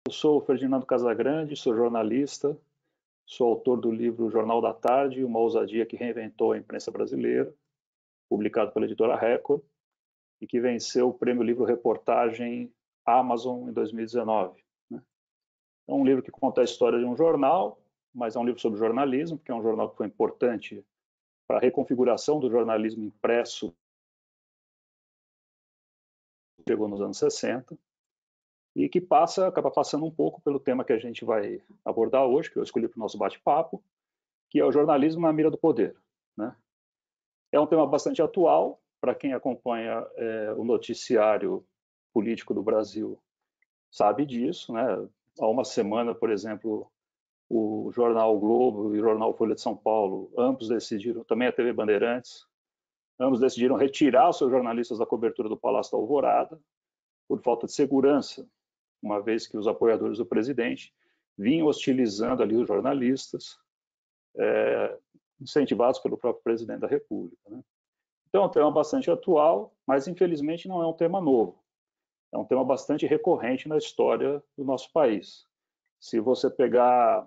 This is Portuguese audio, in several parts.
Eu sou o Ferdinando Casagrande, sou jornalista, sou autor do livro Jornal da Tarde, uma ousadia que reinventou a imprensa brasileira, publicado pela editora Record, e que venceu o prêmio Livro Reportagem Amazon em 2019. É um livro que conta a história de um jornal, mas é um livro sobre jornalismo, porque é um jornal que foi importante para a reconfiguração do jornalismo impresso que chegou nos anos 60, e que acaba passando um pouco pelo tema que a gente vai abordar hoje, que eu escolhi para o nosso bate-papo, que é o jornalismo na mira do poder. Né? É um tema bastante atual, para quem acompanha o noticiário político do Brasil sabe disso. Né? Há uma semana, por exemplo, o jornal o Globo e o jornal Folha de São Paulo, ambos decidiram, também a TV Bandeirantes, ambos decidiram retirar os seus jornalistas da cobertura do Palácio da Alvorada por falta de segurança, uma vez que os apoiadores do presidente vinham hostilizando ali os jornalistas, incentivados pelo próprio presidente da República. Né? Então é um tema bastante atual, mas infelizmente não é um tema novo. É um tema bastante recorrente na história do nosso país. Se você pegar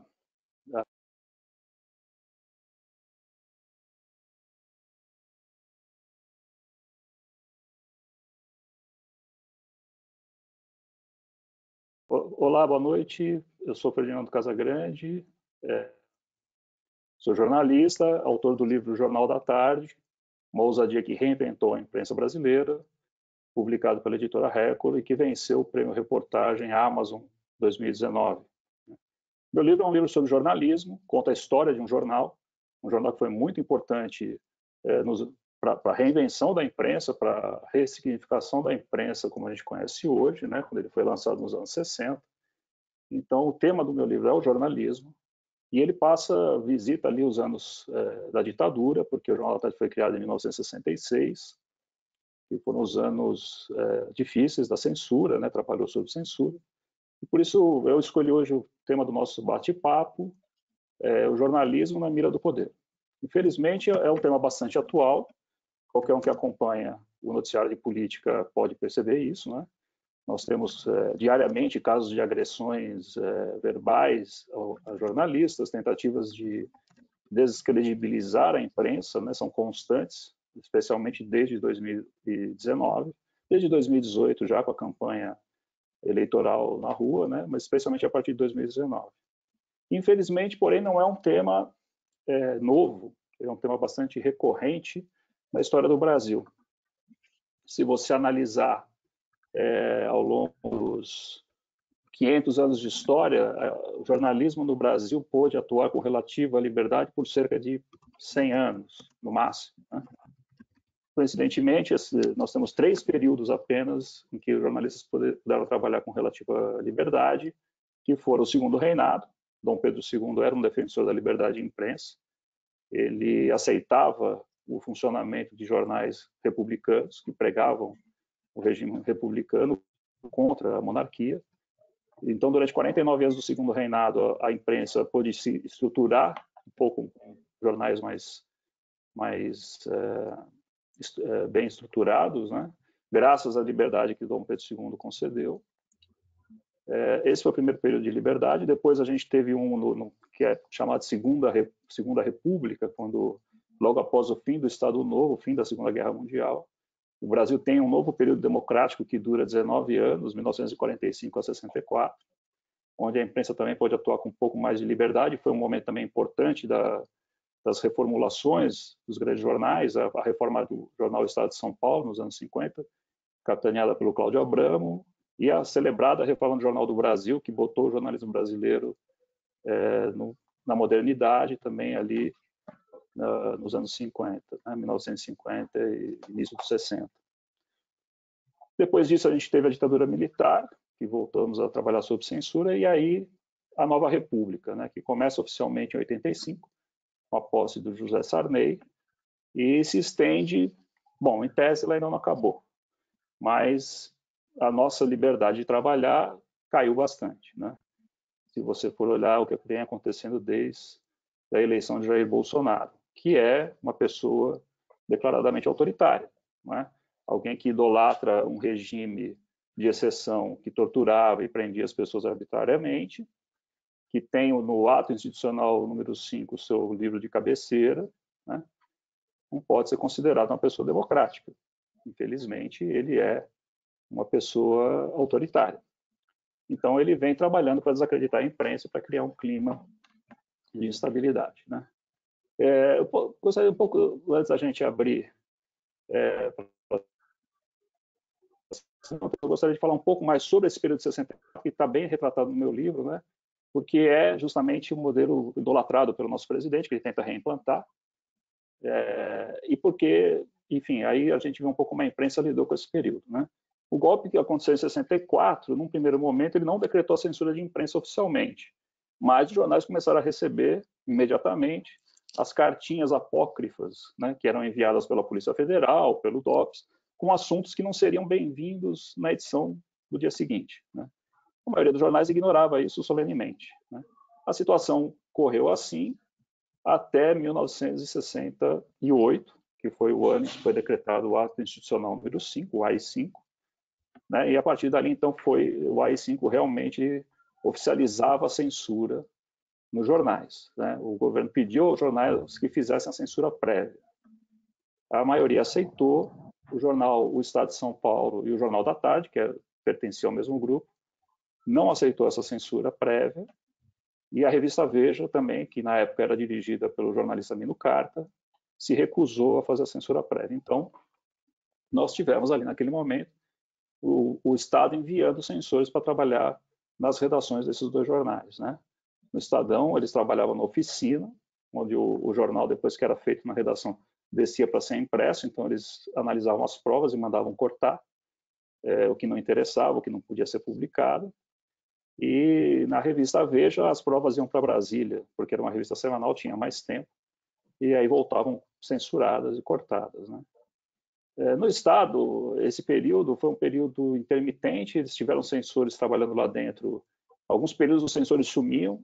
Olá, boa noite. Eu sou Ferdinando Casagrande, sou jornalista, autor do livro Jornal da Tarde, uma ousadia que reinventou a imprensa brasileira, publicado pela editora Record e que venceu o prêmio Reportagem Amazon 2019. Meu livro é um livro sobre jornalismo, conta a história de um jornal que foi muito importante para a reinvenção da imprensa, para a ressignificação da imprensa como a gente conhece hoje, né, quando ele foi lançado nos anos 60. Então, o tema do meu livro é o jornalismo, e ele visita ali os anos da ditadura, porque o Jornal da Tarde foi criado em 1966, que foram os anos difíceis da censura, né, trabalhou sob censura. E por isso eu escolhi hoje o tema do nosso bate-papo, o jornalismo na mira do poder. Infelizmente, é um tema bastante atual, qualquer um que acompanha o noticiário de política pode perceber isso, né? Nós temos diariamente casos de agressões verbais a jornalistas, tentativas de descredibilizar a imprensa, né, são constantes, especialmente desde 2019, desde 2018 já com a campanha eleitoral na rua, né, mas especialmente a partir de 2019. Infelizmente, porém, não é um tema novo, é um tema bastante recorrente na história do Brasil. Se você analisar ao longo dos 500 anos de história, o jornalismo no Brasil pôde atuar com relativa liberdade por cerca de 100 anos, no máximo. Né? Coincidentemente, nós temos 3 períodos apenas em que os jornalistas puderam trabalhar com relativa liberdade, que foram o Segundo Reinado. Dom Pedro II era um defensor da liberdade de imprensa, ele aceitava o funcionamento de jornais republicanos que pregavam o regime republicano contra a monarquia. Então, durante 49 anos do Segundo Reinado, a imprensa pôde se estruturar um pouco com jornais mais bem estruturados, né? Graças à liberdade que Dom Pedro II concedeu. Esse foi o primeiro período de liberdade. Depois a gente teve que é chamado Segunda República, quando, logo após o fim do Estado Novo, o fim da Segunda Guerra Mundial, o Brasil tem um novo período democrático que dura 19 anos, 1945 a 64, onde a imprensa também pode atuar com um pouco mais de liberdade. Foi um momento também importante das reformulações dos grandes jornais, a reforma do jornal Estado de São Paulo, nos anos 50, capitaneada pelo Cláudio Abramo, e a celebrada reforma do Jornal do Brasil, que botou o jornalismo brasileiro na modernidade também ali nos anos 50, né, 1950 e início dos 60. Depois disso, a gente teve a ditadura militar, que voltamos a trabalhar sob censura, e aí a nova república, né, que começa oficialmente em 85, com a posse do José Sarney, e se estende, bom, em tese ela ainda não acabou, mas a nossa liberdade de trabalhar caiu bastante, né? Se você for olhar o que vem acontecendo desde a eleição de Jair Bolsonaro, que é uma pessoa declaradamente autoritária, não é? Alguém que idolatra um regime de exceção que torturava e prendia as pessoas arbitrariamente, que tem no ato institucional número 5 o seu livro de cabeceira, né? Não pode ser considerado uma pessoa democrática. Infelizmente, ele é uma pessoa autoritária. Então, ele vem trabalhando para desacreditar a imprensa, para criar um clima de instabilidade, né? Eu gostaria um pouco, antes da gente abrir, eu gostaria de falar um pouco mais sobre esse período de 64, que está bem retratado no meu livro, né? Porque é justamente o modelo idolatrado pelo nosso presidente, que ele tenta reimplantar, e porque, enfim, aí a gente vê um pouco como a imprensa lidou com esse período, né? O golpe que aconteceu em 64, num primeiro momento, ele não decretou a censura de imprensa oficialmente, mas os jornais começaram a receber imediatamente as cartinhas apócrifas, né, que eram enviadas pela Polícia Federal, pelo DOPS, com assuntos que não seriam bem-vindos na edição do dia seguinte, né? A maioria dos jornais ignorava isso solenemente, né? A situação correu assim até 1968, que foi o ano que foi decretado o Ato Institucional número 5, o AI-5, né? E a partir dali, então, o AI-5 realmente oficializava a censura nos jornais, né? O governo pediu aos jornais que fizessem a censura prévia. A maioria aceitou. O jornal O Estado de São Paulo e o Jornal da Tarde, que pertencia ao mesmo grupo, não aceitou essa censura prévia. E a revista Veja também, que na época era dirigida pelo jornalista Mino Carta, se recusou a fazer a censura prévia. Então, nós tivemos ali naquele momento o Estado enviando censores para trabalhar nas redações desses dois jornais, né? No Estadão, eles trabalhavam na oficina, onde o jornal, depois que era feito na redação, descia para ser impresso, então eles analisavam as provas e mandavam cortar o que não interessava, o que não podia ser publicado. E na revista Veja, as provas iam para Brasília, porque era uma revista semanal, tinha mais tempo, e aí voltavam censuradas e cortadas, né? No Estado, esse período foi um período intermitente, eles tiveram censores trabalhando lá dentro. Alguns períodos os censores sumiam,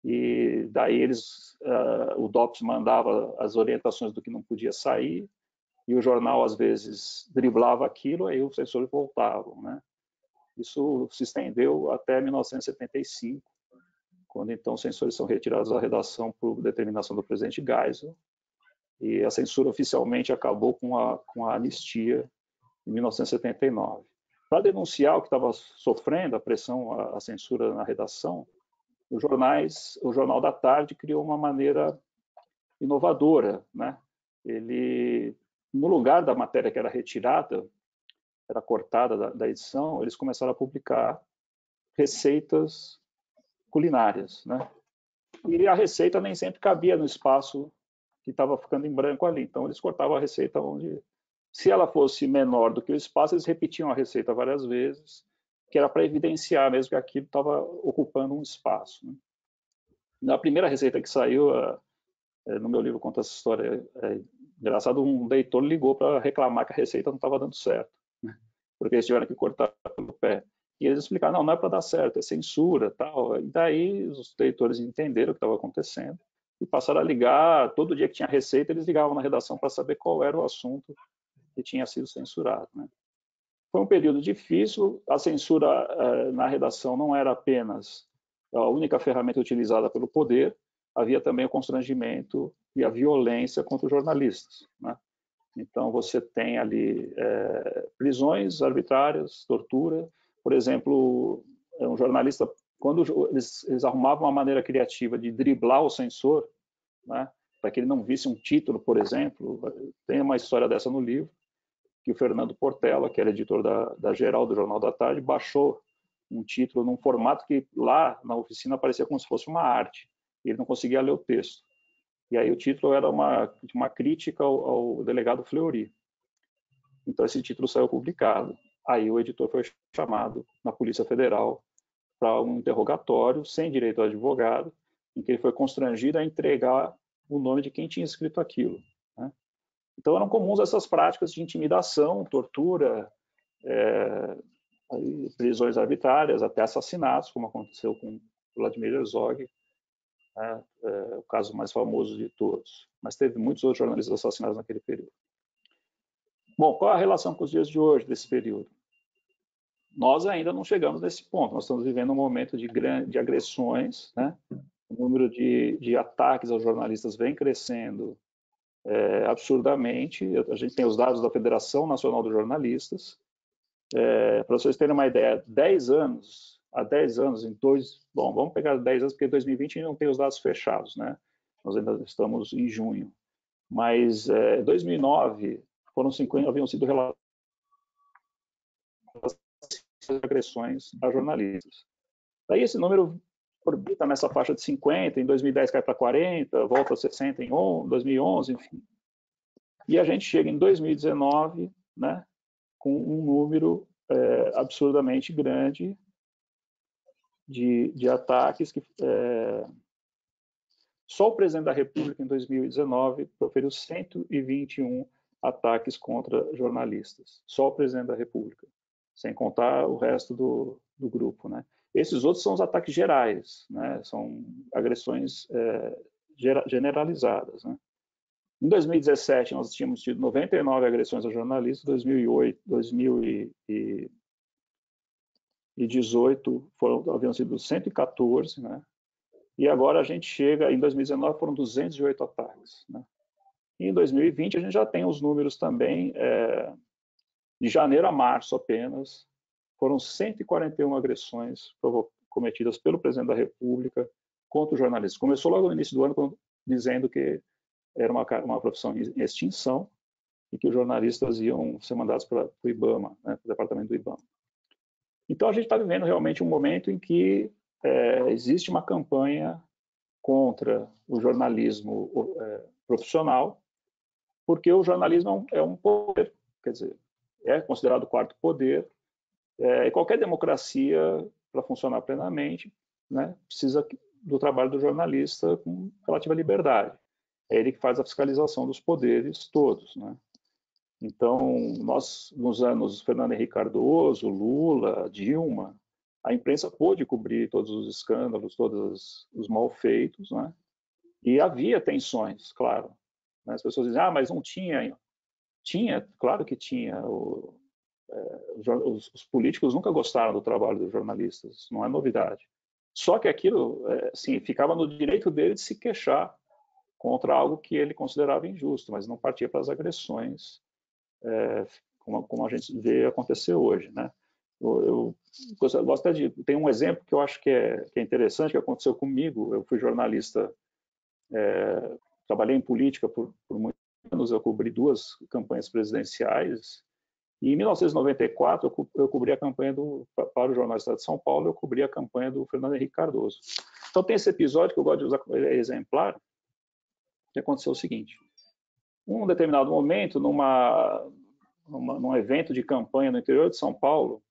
e daí o DOPS mandava as orientações do que não podia sair, e o jornal, às vezes, driblava aquilo, aí os censores voltavam, né? Isso se estendeu até 1975, quando, então, os censores são retirados da redação por determinação do presidente Geisel, e a censura oficialmente acabou com a anistia em 1979. Para denunciar o que estava sofrendo, a pressão, a censura na redação, o Jornal da Tarde criou uma maneira inovadora, né? Ele, no lugar da matéria que era retirada, era cortada da edição, eles começaram a publicar receitas culinárias, né? E a receita nem sempre cabia no espaço que estava ficando em branco ali. Então, eles cortavam a receita onde, se ela fosse menor do que o espaço, eles repetiam a receita várias vezes, que era para evidenciar mesmo que aquilo estava ocupando um espaço, né? Na primeira receita que saiu, no meu livro conta essa história, engraçado, um leitor ligou para reclamar que a receita não estava dando certo, né? Porque eles tiveram que cortar pelo pé. E eles explicaram, não é para dar certo, é censura, tal. E daí os leitores entenderam o que estava acontecendo e passaram a ligar, todo dia que tinha receita, eles ligavam na redação para saber qual era o assunto que tinha sido censurado, né? Foi um período difícil, a censura na redação não era apenas a única ferramenta utilizada pelo poder, havia também o constrangimento e a violência contra os jornalistas, né? Então, você tem ali prisões arbitrárias, tortura. Por exemplo, um jornalista, quando eles arrumavam uma maneira criativa de driblar o censor, né, para que ele não visse um título, por exemplo, tem uma história dessa no livro, que o Fernando Portela, que era editor da Geral do Jornal da Tarde, baixou um título num formato que lá na oficina parecia como se fosse uma arte, e ele não conseguia ler o texto. E aí o título era uma crítica ao delegado Fleury. Então esse título saiu publicado. Aí o editor foi chamado na Polícia Federal para um interrogatório sem direito ao advogado, em que ele foi constrangido a entregar o nome de quem tinha escrito aquilo, né? Então eram comuns essas práticas de intimidação, tortura, prisões arbitrárias, até assassinatos, como aconteceu com Vladimir Herzog, né? O caso mais famoso de todos. Mas teve muitos outros jornalistas assassinados naquele período. Bom, qual a relação com os dias de hoje desse período? nós ainda não chegamos nesse ponto. Nós estamos vivendo um momento de agressões, né? O número de ataques aos jornalistas vem crescendo absurdamente. A gente tem os dados da Federação Nacional dos Jornalistas. Para vocês terem uma ideia, há 10 anos, bom, vamos pegar 10 anos, porque 2020 ainda não tem os dados fechados, né? Nós ainda estamos em junho. Mas em 2009, haviam sido relatadas agressões a jornalistas. Daí esse número orbita nessa faixa de 50, em 2010 cai para 40, volta a 60 em 2011, enfim. E a gente chega em 2019, né, com um número absurdamente grande de ataques que só o presidente da República, em 2019, proferiu 121 ataques contra jornalistas. Só o presidente da República, sem contar o resto do grupo, né? Esses outros são os ataques gerais, né? São agressões generalizadas, né? Em 2017, nós tínhamos tido 99 agressões a jornalistas, em 2018 haviam sido 114, né? E agora a gente chega, em 2019 foram 208 ataques, né? E em 2020 a gente já tem os números também, de janeiro a março apenas, foram 141 agressões cometidas pelo presidente da República contra os jornalistas. Começou logo no início do ano dizendo que era uma profissão em extinção e que os jornalistas iam ser mandados para o IBAMA, né, para o departamento do IBAMA. Então a gente está vivendo realmente um momento em que existe uma campanha contra o jornalismo profissional, porque o jornalismo é um poder, quer dizer, é considerado o quarto poder, e qualquer democracia, para funcionar plenamente, né, precisa do trabalho do jornalista com relativa liberdade. É ele que faz a fiscalização dos poderes todos, né? Então, nós, nos anos Fernando Henrique Cardoso, Lula, Dilma, a imprensa pôde cobrir todos os escândalos, todos os malfeitos, né? E havia tensões, claro. As pessoas dizem, mas não tinha. Tinha, claro que tinha. Os políticos nunca gostaram do trabalho dos jornalistas, não é novidade. Só que aquilo, assim, ficava no direito dele de se queixar contra algo que ele considerava injusto, mas não partia para as agressões, como a gente vê acontecer hoje, né? Eu gosto até tem um exemplo que eu acho que é interessante, que aconteceu comigo. Eu fui jornalista, trabalhei em política por muitos anos, eu cobri 2 campanhas presidenciais, e em 1994 eu cobri a campanha para o Jornal do Estado de São Paulo, eu cobri a campanha do Fernando Henrique Cardoso. Então tem esse episódio que eu gosto de usar como exemplar, que aconteceu o seguinte: num determinado momento, num evento de campanha no interior de São Paulo,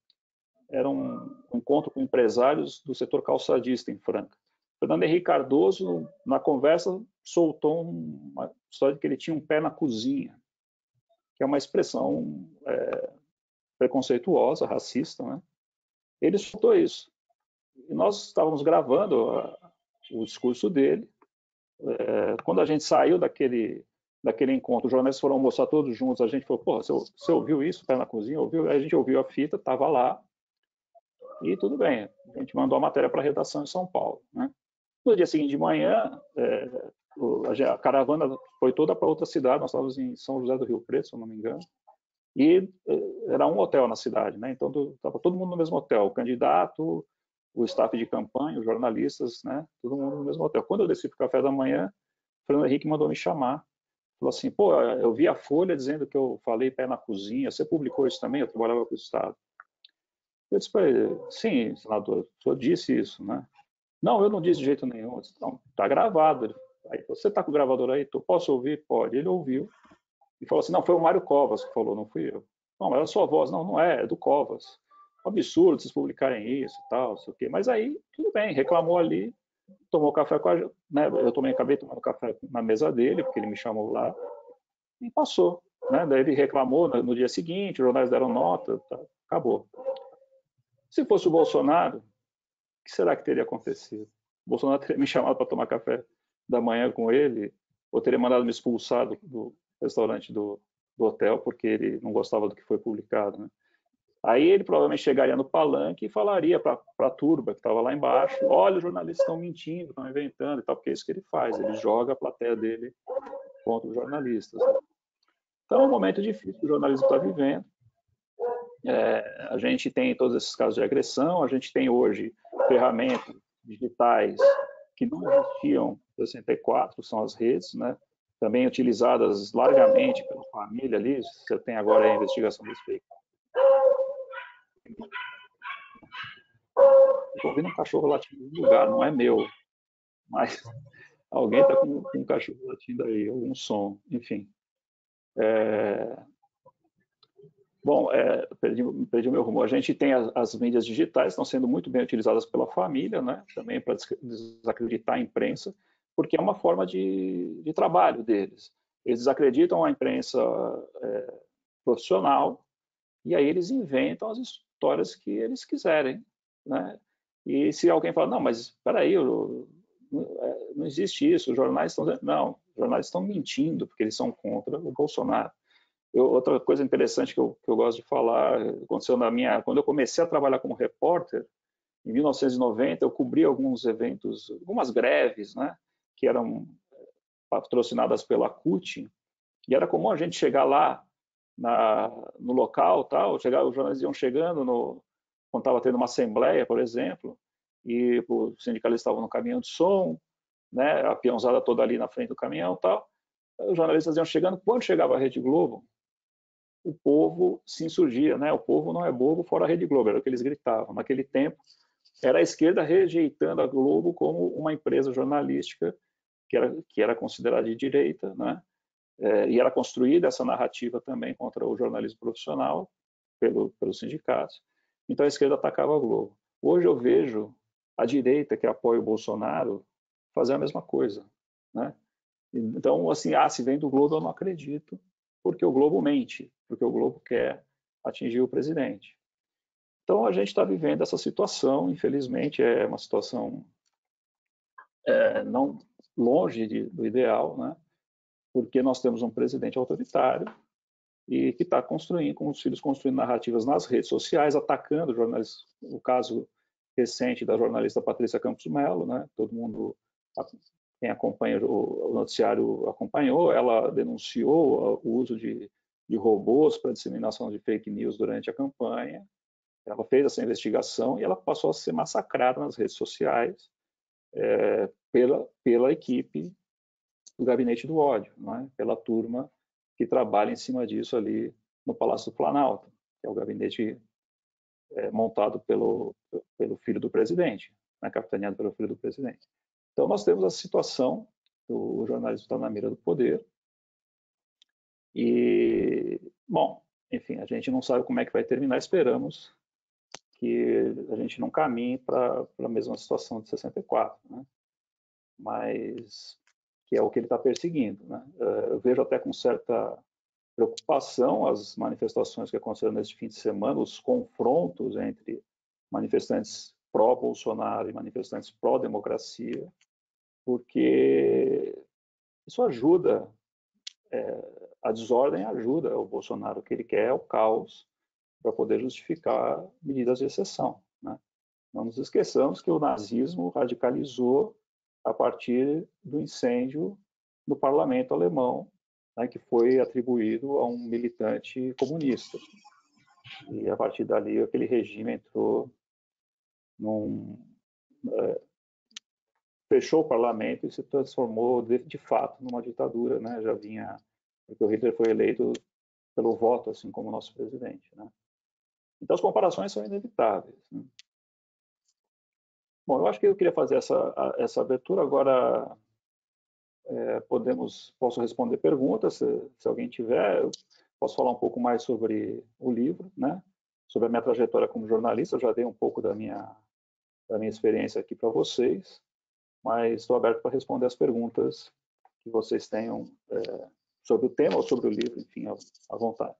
era um encontro com empresários do setor calçadista em Franca. Fernando Henrique Cardoso, na conversa, soltou uma história de que ele tinha um pé na cozinha, que é uma expressão preconceituosa, racista, né? Ele soltou isso. E nós estávamos gravando o discurso dele. Quando a gente saiu daquele encontro, os jornalistas foram almoçar todos juntos, a gente falou, pô, você ouviu isso, pé na cozinha? Ouviu? Aí a gente ouviu a fita, estava lá, e tudo bem. A gente mandou a matéria para a redação em São Paulo, né? No dia seguinte de manhã, a caravana foi toda para outra cidade, nós estávamos em São José do Rio Preto, se eu não me engano, e era um hotel na cidade, né? Então estava todo mundo no mesmo hotel, o candidato, o staff de campanha, os jornalistas, né? Todo mundo no mesmo hotel. Quando eu desci para o café da manhã, o Fernando Henrique mandou me chamar, falou assim, pô, eu vi a Folha dizendo que eu falei pé na cozinha, você publicou isso também? Eu trabalhava com o Estado. Eu disse para ele, sim, senador, o senhor disse isso, né? Não, eu não disse de jeito nenhum. Eu disse, não, está gravado. Aí, você está com o gravador aí? Eu posso ouvir? Pode. Ele ouviu e falou assim, não, foi o Mário Covas que falou, não fui eu. Não, mas é a sua voz. Não, não é do Covas. Absurdo vocês publicarem isso e tal, não sei o quê. Mas aí, tudo bem, reclamou ali, tomou café com a... Né, acabei tomando café na mesa dele, porque ele me chamou lá, e passou. Né? Daí ele reclamou no dia seguinte, os jornais deram nota, tá, acabou. Se fosse o Bolsonaro, o que será que teria acontecido? O Bolsonaro teria me chamado para tomar café da manhã com ele, ou teria mandado me expulsar do restaurante do hotel, porque ele não gostava do que foi publicado, né? Aí ele provavelmente chegaria no palanque e falaria para a turba que estava lá embaixo: olha, os jornalistas estão mentindo, estão inventando e tal, porque é isso que ele faz, ele joga a plateia dele contra os jornalistas. Né? Então é um momento difícil que o jornalismo está vivendo. A gente tem todos esses casos de agressão, a gente tem hoje ferramentas digitais que não existiam em 64, são as redes, né? Também utilizadas largamente pela família ali. Você tem agora a investigação dos fake. Estou ouvindo um cachorro latindo no lugar, não é meu, mas alguém está com um cachorro latindo aí, algum som, enfim. Bom, perdi o meu rumo. A gente tem as mídias digitais, estão sendo muito bem utilizadas pela família, né? Também para desacreditar a imprensa, porque é uma forma de trabalho deles. Eles desacreditam a imprensa profissional e aí eles inventam as histórias que eles quiserem, né? E se alguém fala, não, mas espera aí, não existe isso, os jornais estão... Não, os jornais estão mentindo, porque eles são contra o Bolsonaro. Outra coisa interessante que eu gosto de falar, aconteceu quando eu comecei a trabalhar como repórter, em 1990, eu cobri alguns eventos, algumas greves, né, que eram patrocinadas pela CUT, e era comum a gente chegar lá no local, tal, os jornalistas iam chegando, quando estava tendo uma assembleia, por exemplo, e os sindicalistas estavam no caminhão de som, né, a peãozada toda ali na frente do caminhão, tal, os jornalistas iam chegando, quando chegava a Rede Globo, o povo se insurgia, né? O povo não é bobo fora a Rede Globo, era o que eles gritavam. Naquele tempo, era a esquerda rejeitando a Globo como uma empresa jornalística que era considerada de direita, né? E era construída essa narrativa também contra o jornalismo profissional pelos sindicatos. Então a esquerda atacava a Globo. Hoje eu vejo a direita que apoia o Bolsonaro fazer a mesma coisa, né? Então, assim, se vem do Globo, eu não acredito, porque o Globo mente, porque o Globo quer atingir o presidente. Então, a gente está vivendo essa situação, infelizmente, é uma situação não longe do ideal, né? Porque nós temos um presidente autoritário e que está construindo, com os filhos construindo narrativas nas redes sociais, atacando jornalistas. O caso recente da jornalista Patrícia Campos Melo, né? Todo mundo, quem acompanha o noticiário acompanhou, ela denunciou o uso de robôs para disseminação de fake news durante a campanha. Ela fez essa investigação e ela passou a ser massacrada nas redes sociais pela equipe do Gabinete do Ódio, né? Pela turma que trabalha em cima disso ali no Palácio do Planalto, que é o gabinete montado pelo filho do presidente, né? Capitaneado pelo filho do presidente. Então, nós temos a situação do jornalismo estar na mira do poder e, bom, enfim, a gente não sabe como é que vai terminar, esperamos que a gente não caminhe para a mesma situação de 64, né? Mas que é o que ele está perseguindo, né? Eu vejo até com certa preocupação as manifestações que aconteceram neste fim de semana, os confrontos entre manifestantes pró-Bolsonaro e manifestantes pró-democracia, porque isso ajuda, a desordem ajuda o Bolsonaro. O que ele quer é o caos para poder justificar medidas de exceção, né? Não nos esqueçamos que o nazismo radicalizou a partir do incêndio no parlamento alemão, né, que foi atribuído a um militante comunista. E a partir dali aquele regime entrou fechou o parlamento e se transformou de fato numa ditadura, né? Já vinha, porque o Hitler foi eleito pelo voto, assim como o nosso presidente, né? Então as comparações são inevitáveis, né? Bom, eu acho que eu queria fazer essa abertura. Agora posso responder perguntas, se alguém tiver. Eu posso falar um pouco mais sobre o livro, né? Sobre a minha trajetória como jornalista. Eu já dei um pouco da minha experiência aqui para vocês, mas estou aberto para responder as perguntas que vocês tenham sobre o tema ou sobre o livro, enfim, à vontade.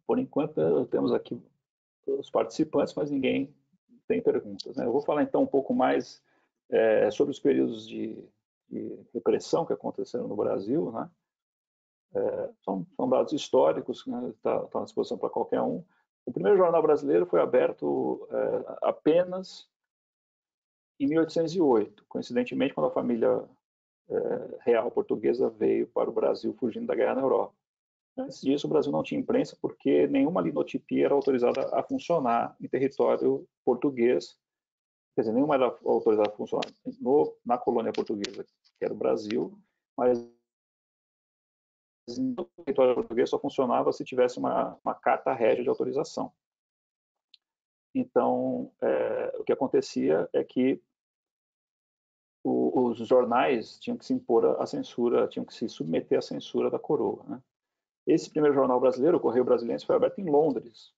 Por enquanto, temos aqui os participantes, mas ninguém tem perguntas, né? Eu vou falar então um pouco mais sobre os períodos de de repressão que aconteceram no Brasil, né? São dados históricos, né? Tá à disposição para qualquer um. O primeiro jornal brasileiro foi aberto apenas em 1808, coincidentemente quando a família real portuguesa veio para o Brasil fugindo da guerra na Europa. Antes disso, o Brasil não tinha imprensa porque nenhuma linotipia era autorizada a funcionar em território português. Quer dizer, nenhuma era autorizada a funcionar na colônia portuguesa, que era o Brasil, mas no território português só funcionava se tivesse uma carta régia de autorização. Então, o que acontecia é que os jornais tinham que se impor à censura, tinham que se submeter à censura da coroa, né? Esse primeiro jornal brasileiro, o Correio Brasiliense, foi aberto em Londres.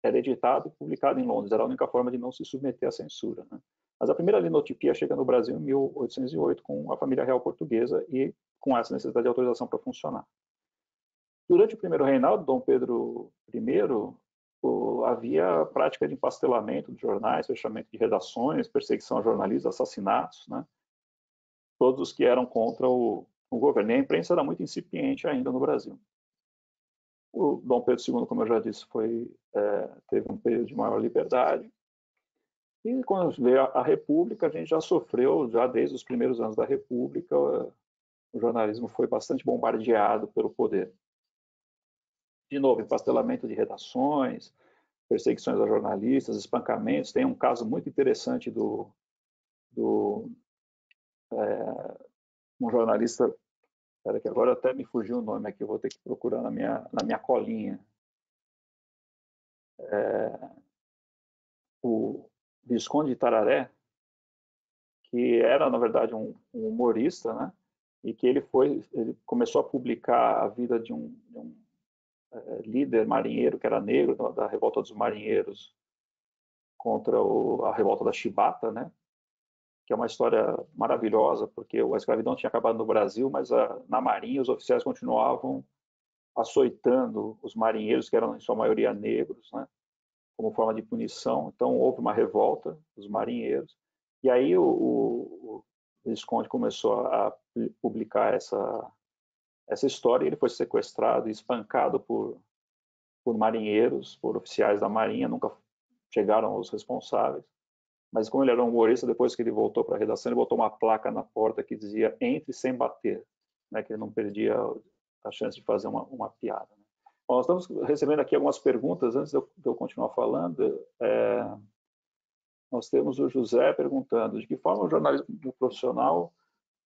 Era editado e publicado em Londres. Era a única forma de não se submeter à censura, né? Mas a primeira linotipia chega no Brasil em 1808 com a família real portuguesa e com essa necessidade de autorização para funcionar. Durante o primeiro reinado, Dom Pedro I, havia prática de empastelamento de jornais, fechamento de redações, perseguição a jornalistas, assassinatos, né? Todos os que eram contra o governo. E a imprensa era muito incipiente ainda no Brasil. O Dom Pedro II, como eu já disse, teve um período de maior liberdade. E quando veio a República, a gente já sofreu, já desde os primeiros anos da República, o jornalismo foi bastante bombardeado pelo poder. De novo, empastelamento de redações, perseguições a jornalistas, espancamentos. Tem um caso muito interessante um jornalista, que agora até me fugiu o nome aqui, eu vou ter que procurar na minha colinha. O Visconde de Tararé, que era, na verdade, um humorista, né? E que ele começou a publicar a vida de um líder marinheiro que era negro, da revolta dos marinheiros contra a revolta da Chibata, né? Que é uma história maravilhosa, porque a escravidão tinha acabado no Brasil, mas na Marinha os oficiais continuavam açoitando os marinheiros, que eram em sua maioria negros, né? Como forma de punição. Então houve uma revolta dos marinheiros, e aí o Visconde começou a publicar essa história, e ele foi sequestrado e espancado por marinheiros, por oficiais da Marinha, nunca chegaram aos responsáveis. Mas como ele era um humorista, depois que ele voltou para a redação, ele botou uma placa na porta que dizia "entre sem bater", né, que ele não perdia a chance de fazer uma piada. Né? Bom, nós estamos recebendo aqui algumas perguntas, antes de eu continuar falando. Nós temos o José perguntando: de que forma o jornalismo profissional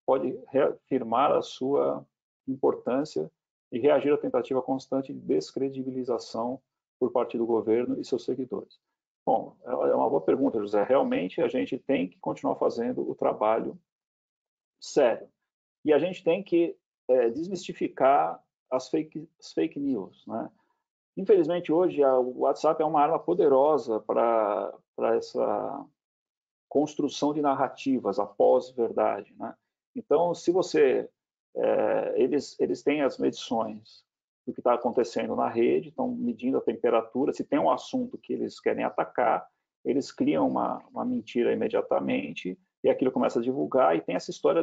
pode reafirmar a sua importância e reagir à tentativa constante de descredibilização por parte do governo e seus seguidores? Bom, é uma boa pergunta, José. Realmente a gente tem que continuar fazendo o trabalho sério. E a gente tem que desmistificar as fake news, né? Infelizmente, hoje, o WhatsApp é uma arma poderosa para essa construção de narrativas, a pós-verdade, né? Então, se você... eles têm as medições do que está acontecendo na rede, estão medindo a temperatura, se tem um assunto que eles querem atacar, eles criam uma mentira imediatamente, e aquilo começa a divulgar, e tem essa história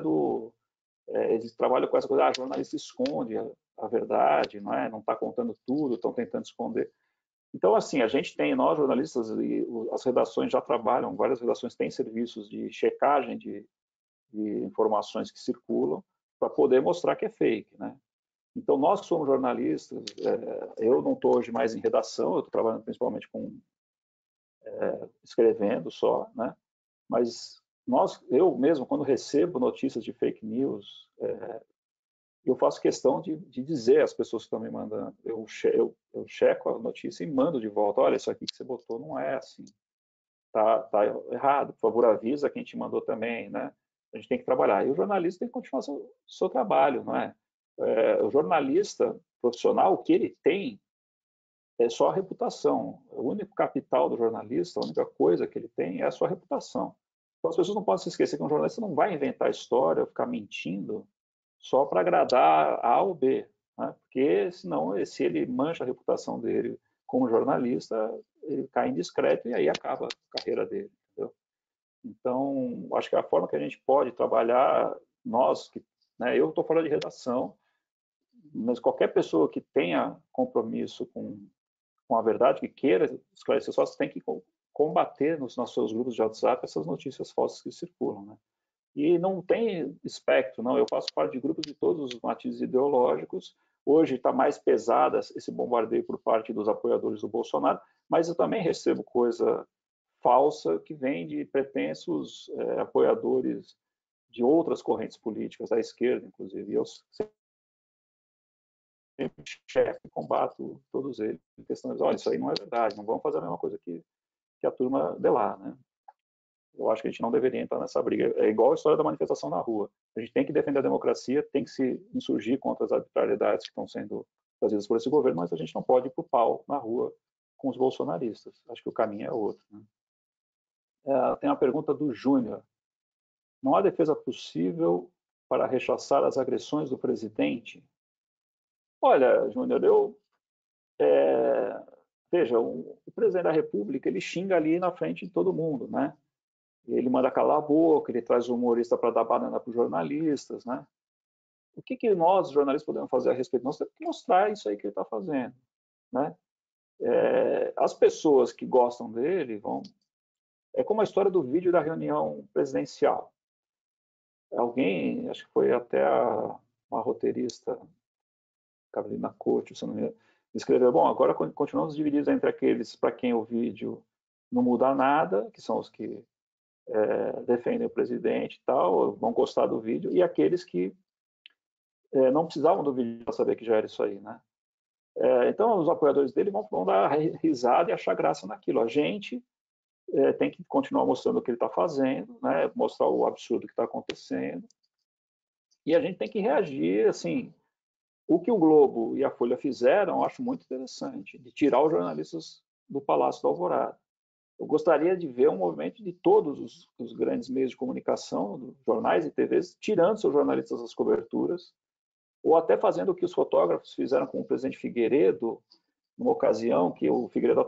eles trabalham com essa coisa, jornalista esconde a verdade, não está contando tudo, estão tentando esconder. Então, assim, a gente tem, nós jornalistas, e as redações já trabalham, várias redações têm serviços de checagem de informações que circulam, para poder mostrar que é fake, né? Então, nós que somos jornalistas, eu não estou hoje mais em redação, eu estou trabalhando principalmente escrevendo só, né? Mas eu mesmo, quando recebo notícias de fake news, eu faço questão de dizer às pessoas que estão me mandando, eu checo a notícia e mando de volta: olha, isso aqui que você botou não é assim, tá errado, por favor avisa quem te mandou também, né? A gente tem que trabalhar. E o jornalista tem que continuar seu trabalho, não é? O jornalista profissional, o que ele tem é só a reputação. O único capital do jornalista, a única coisa que ele tem é a sua reputação. Então as pessoas não podem se esquecer que um jornalista não vai inventar história, ficar mentindo só para agradar A ou B, né? Porque senão, se ele mancha a reputação dele como jornalista, ele cai indiscreto e aí acaba a carreira dele. Entendeu? Então, acho que a forma que a gente pode trabalhar nós, né, eu estou fora de redação, mas qualquer pessoa que tenha compromisso com a verdade, que queira esclarecer só, tem que combater nos seus grupos de WhatsApp essas notícias falsas que circulam, né? E não tem espectro, não. Eu faço parte de grupos de todos os matizes ideológicos. Hoje está mais pesado esse bombardeio por parte dos apoiadores do Bolsonaro, mas eu também recebo coisa falsa que vem de pretensos apoiadores de outras correntes políticas, da esquerda, inclusive. E eu sempre chefe combato todos eles em questões, olha, isso aí não é verdade, não vamos fazer a mesma coisa que a turma de lá, né? Eu acho que a gente não deveria entrar nessa briga. É igual a história da manifestação na rua. A gente tem que defender a democracia, tem que se insurgir contra as arbitrariedades que estão sendo trazidas por esse governo, mas a gente não pode ir para o pau na rua com os bolsonaristas. Acho que o caminho é outro, né? Tem a pergunta do Júnior. Não há defesa possível para rechaçar as agressões do presidente? Olha, Júnior, veja, o presidente da República, ele xinga ali na frente de todo mundo, né? Ele manda calar a boca, ele traz o humorista para dar banana para os jornalistas, né? O que nós, jornalistas, podemos fazer a respeito? Nós temos que mostrar isso aí que ele está fazendo, né? As pessoas que gostam dele vão... É como a história do vídeo da reunião presidencial. Alguém, acho que foi até uma roteirista, Carolina Couto, se não me engano, escreveu, bom, agora continuamos divididos entre aqueles para quem o vídeo não muda nada, que são os que defendem o presidente e tal, vão gostar do vídeo, e aqueles que não precisavam do vídeo para saber que já era isso aí, né? Então, os apoiadores dele vão dar risada e achar graça naquilo. A gente tem que continuar mostrando o que ele está fazendo, né? Mostrar o absurdo que está acontecendo, e a gente tem que reagir, assim. O que o Globo e a Folha fizeram, eu acho muito interessante, de tirar os jornalistas do Palácio da Alvorada. Eu gostaria de ver um movimento de todos os grandes meios de comunicação, jornais e TVs, tirando seus jornalistas das coberturas, ou até fazendo o que os fotógrafos fizeram com o presidente Figueiredo, numa ocasião que o Figueiredo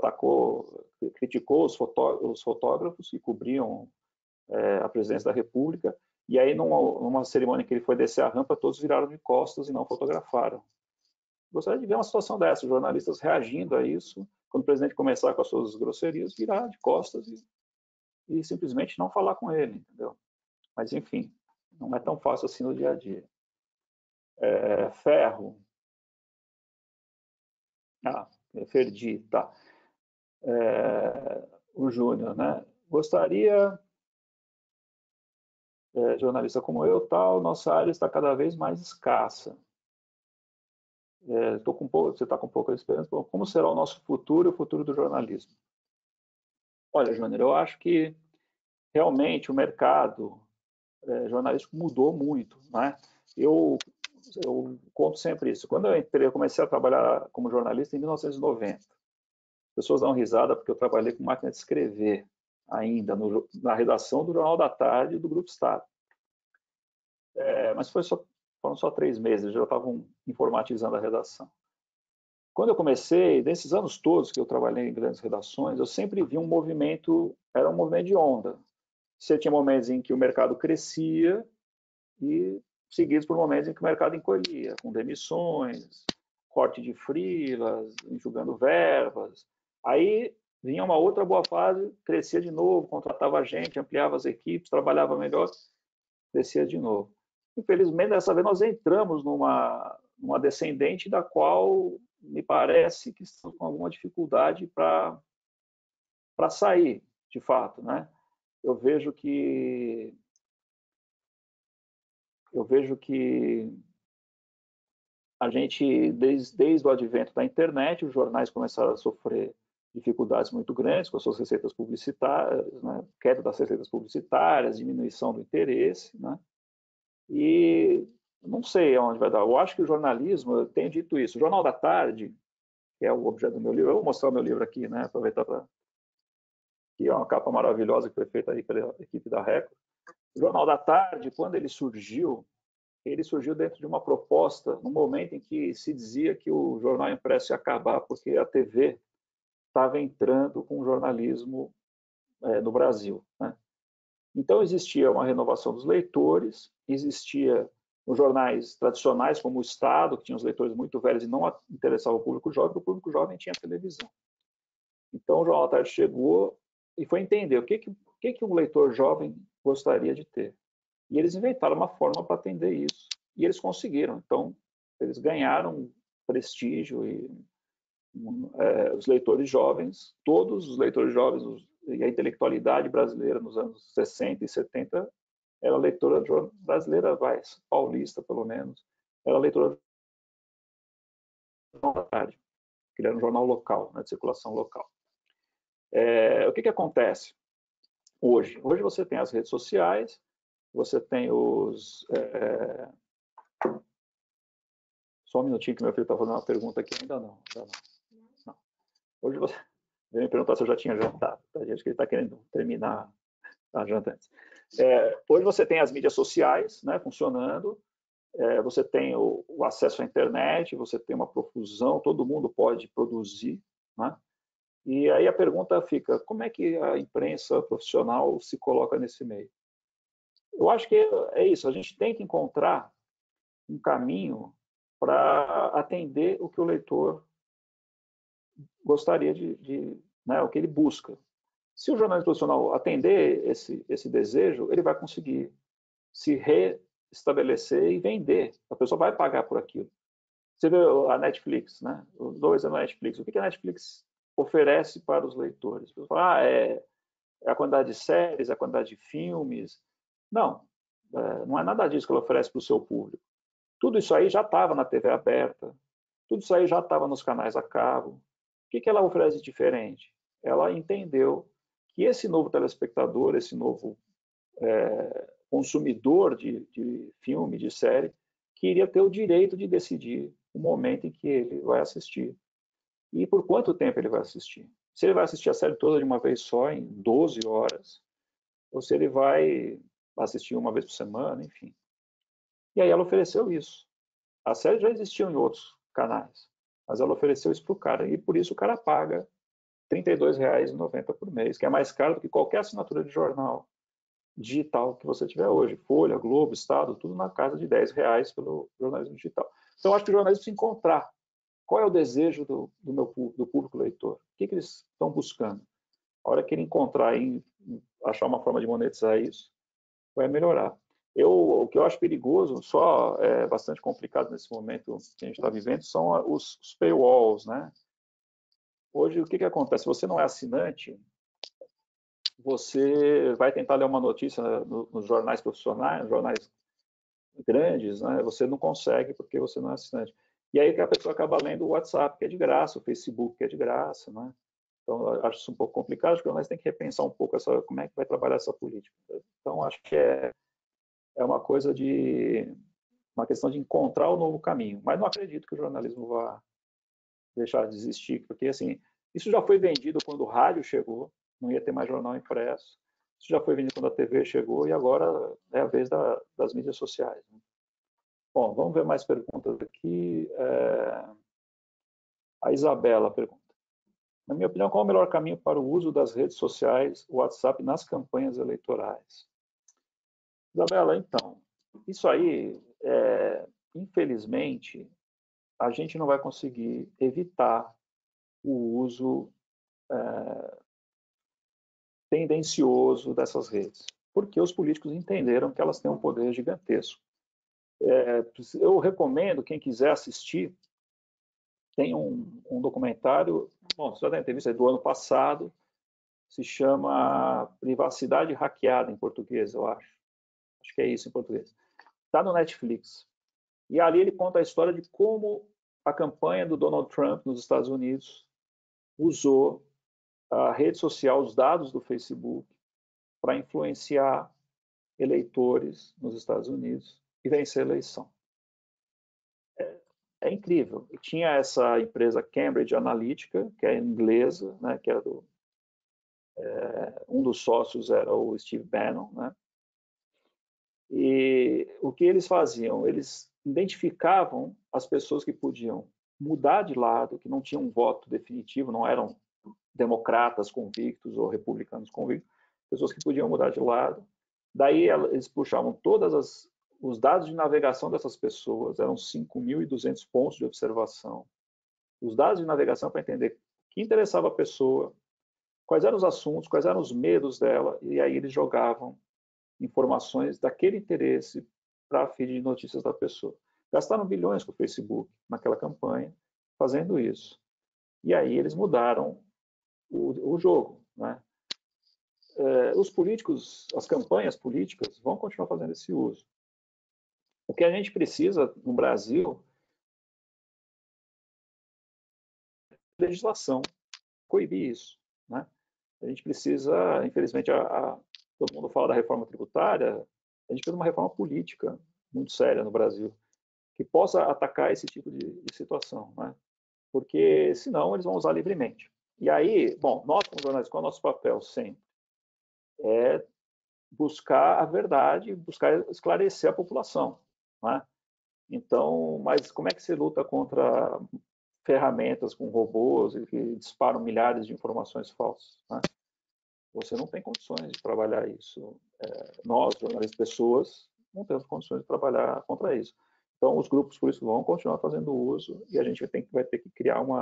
criticou os fotógrafos que cobriam a presidência da República, e aí numa cerimônia que ele foi descer a rampa, todos viraram de costas e não fotografaram. Gostaria de ver uma situação dessa, jornalistas reagindo a isso, quando o presidente começar com as suas grosserias, virar de costas e simplesmente não falar com ele, entendeu? Mas, enfim, não é tão fácil assim no dia a dia. Ferro. Ferdi, tá. O Júnior, né? Gostaria, jornalista como eu, tal, nossa área está cada vez mais escassa. Você está com pouca esperança. Como será o nosso futuro e o futuro do jornalismo? Olha, Júnior, eu acho que realmente o mercado jornalístico mudou muito, né? Eu conto sempre isso. Quando eu comecei a trabalhar como jornalista em 1990. As pessoas dão risada porque eu trabalhei com máquina de escrever ainda na redação do Jornal da Tarde e do Grupo Estado. Mas foram só 3 meses, já estavam informatizando a redação. Quando eu comecei, nesses anos todos que eu trabalhei em grandes redações, eu sempre vi um movimento, era um movimento de onda. Você tinha momentos em que o mercado crescia e seguidos por momentos em que o mercado encolhia, com demissões, corte de freelas, enxugando verbas. Aí vinha uma outra boa fase, crescia de novo, contratava gente, ampliava as equipes, trabalhava melhor, crescia de novo. Infelizmente, dessa vez nós entramos numa descendente da qual me parece que estamos com alguma dificuldade para sair, de fato, né? Eu vejo que a gente, desde o advento da internet, os jornais começaram a sofrer dificuldades muito grandes com as suas receitas publicitárias, né? Queda das receitas publicitárias, diminuição do interesse, né? E não sei aonde vai dar. Eu acho que o jornalismo, eu tenho dito isso, o Jornal da Tarde, que é o objeto do meu livro, eu vou mostrar o meu livro aqui, né? Aproveitar para... que é uma capa maravilhosa que foi feita aí pela equipe da Record. O Jornal da Tarde, quando ele surgiu dentro de uma proposta, no momento em que se dizia que o jornal impresso ia acabar, porque a TV estava entrando com o jornalismo no Brasil, né? Então, existia uma renovação dos leitores, existia os jornais tradicionais, como o Estado, que tinha os leitores muito velhos e não interessava o público jovem tinha televisão. Então, o Jornal da Tarde chegou e foi entender o que um leitor jovem gostaria de ter. E eles inventaram uma forma para atender isso. E eles conseguiram. Então, eles ganharam prestígio e os leitores jovens, todos os leitores jovens e a intelectualidade brasileira nos anos 60 e 70 era leitora brasileira, paulista pelo menos, era leitora da Tarde, que era um jornal local, né, de circulação local. O que acontece hoje? Hoje você tem as redes sociais, você tem os... Só um minutinho que meu filho está fazendo uma pergunta aqui. Ainda não. Hoje você veio me perguntar se eu já tinha jantado. Tá? Acho que ele está querendo terminar a janta antes. Hoje você tem as mídias sociais, né, funcionando, você tem o acesso à internet, você tem uma profusão, todo mundo pode produzir, né? E aí a pergunta fica, como é que a imprensa profissional se coloca nesse meio? Eu acho que é isso, a gente tem que encontrar um caminho para atender o que o leitor gostaria né, o que ele busca. Se o jornalismo profissional atender esse desejo, ele vai conseguir se reestabelecer e vender. A pessoa vai pagar por aquilo. Você vê a Netflix, né? Os dois é a Netflix. O que a Netflix oferece para os leitores? Você fala, é a quantidade de séries, a quantidade de filmes. Não, não é nada disso que ela oferece para o seu público. Tudo isso aí já estava na TV aberta, tudo isso aí já estava nos canais a cabo. O que ela oferece de diferente? Ela entendeu que esse novo telespectador, esse novo consumidor de filme, de série, queria ter o direito de decidir o momento em que ele vai assistir. E por quanto tempo ele vai assistir. Se ele vai assistir a série toda de uma vez só, em 12 horas, ou se ele vai assistir uma vez por semana, enfim. E aí ela ofereceu isso. A série já existia em outros canais, mas ela ofereceu isso para o cara, e por isso o cara paga R$ 32,90 por mês, que é mais caro do que qualquer assinatura de jornal digital que você tiver hoje. Folha, Globo, Estado, tudo na casa de R$ 10 pelo jornalismo digital. Então, eu acho que o jornalismo precisa encontrar qual é o desejo do público leitor, o que eles estão buscando. A hora que ele encontrar e achar uma forma de monetizar isso, vai melhorar. O que eu acho perigoso, só é bastante complicado nesse momento que a gente está vivendo, são os paywalls, né? Hoje, o que acontece? Se você não é assinante, você vai tentar ler uma notícia nos jornais profissionais, nos jornais grandes, né? Você não consegue porque você não é assinante. E aí que a pessoa acaba lendo o WhatsApp, que é de graça, o Facebook, que é de graça, né? Então, eu acho isso um pouco complicado, porque nós temos que repensar um pouco como é que vai trabalhar essa política. Então, acho que é uma questão de encontrar o novo caminho. Mas não acredito que o jornalismo vá deixar de existir, porque assim, isso já foi vendido quando o rádio chegou, não ia ter mais jornal impresso. Isso já foi vendido quando a TV chegou e agora é a vez das mídias sociais. Bom, vamos ver mais perguntas aqui. A Isabela pergunta: na minha opinião, qual é o melhor caminho para o uso das redes sociais, o WhatsApp, nas campanhas eleitorais? Isabela, então, isso aí, infelizmente, a gente não vai conseguir evitar o uso tendencioso dessas redes, porque os políticos entenderam que elas têm um poder gigantesco. Eu recomendo, quem quiser assistir, tem um documentário, bom, você já deve ter visto, é do ano passado, se chama Privacidade Hackeada, em português, eu acho. Acho que é isso em português. Está no Netflix. E ali ele conta a história de como a campanha do Donald Trump nos Estados Unidos usou a rede social, os dados do Facebook, para influenciar eleitores nos Estados Unidos e vencer a eleição. É incrível. E tinha essa empresa Cambridge Analytica, que é inglesa, né, que era um dos sócios era o Steve Bannon, né? E o que eles faziam? Eles identificavam as pessoas que podiam mudar de lado, que não tinham um voto definitivo, não eram democratas convictos ou republicanos convictos, pessoas que podiam mudar de lado Daí eles puxavam todos os dados de navegação dessas pessoas, eram 5.200 pontos de observação. Os dados de navegação para entender o que interessava a pessoa, quais eram os assuntos, quais eram os medos dela, e aí eles jogavam informações daquele interesse para a feed de notícias da pessoa. Gastaram bilhões com o Facebook naquela campanha, fazendo isso. E aí eles mudaram o jogo, né? Os políticos, as campanhas políticas vão continuar fazendo esse uso. O que a gente precisa no Brasil é legislação, coibir isso, né? A gente precisa, infelizmente, todo mundo fala da reforma tributária, a gente precisa de uma reforma política muito séria no Brasil, que possa atacar esse tipo de situação, né? Porque senão eles vão usar livremente. E aí, bom, nós como jornalistas, qual é o nosso papel sempre? É buscar a verdade, buscar esclarecer a população, né? Então, mas como é que se luta contra ferramentas com robôs que disparam milhares de informações falsas, né? Você não tem condições de trabalhar isso. Nós, jornalistas, pessoas, não temos condições de trabalhar contra isso. Então, os grupos por isso vão continuar fazendo uso e a gente vai ter que criar um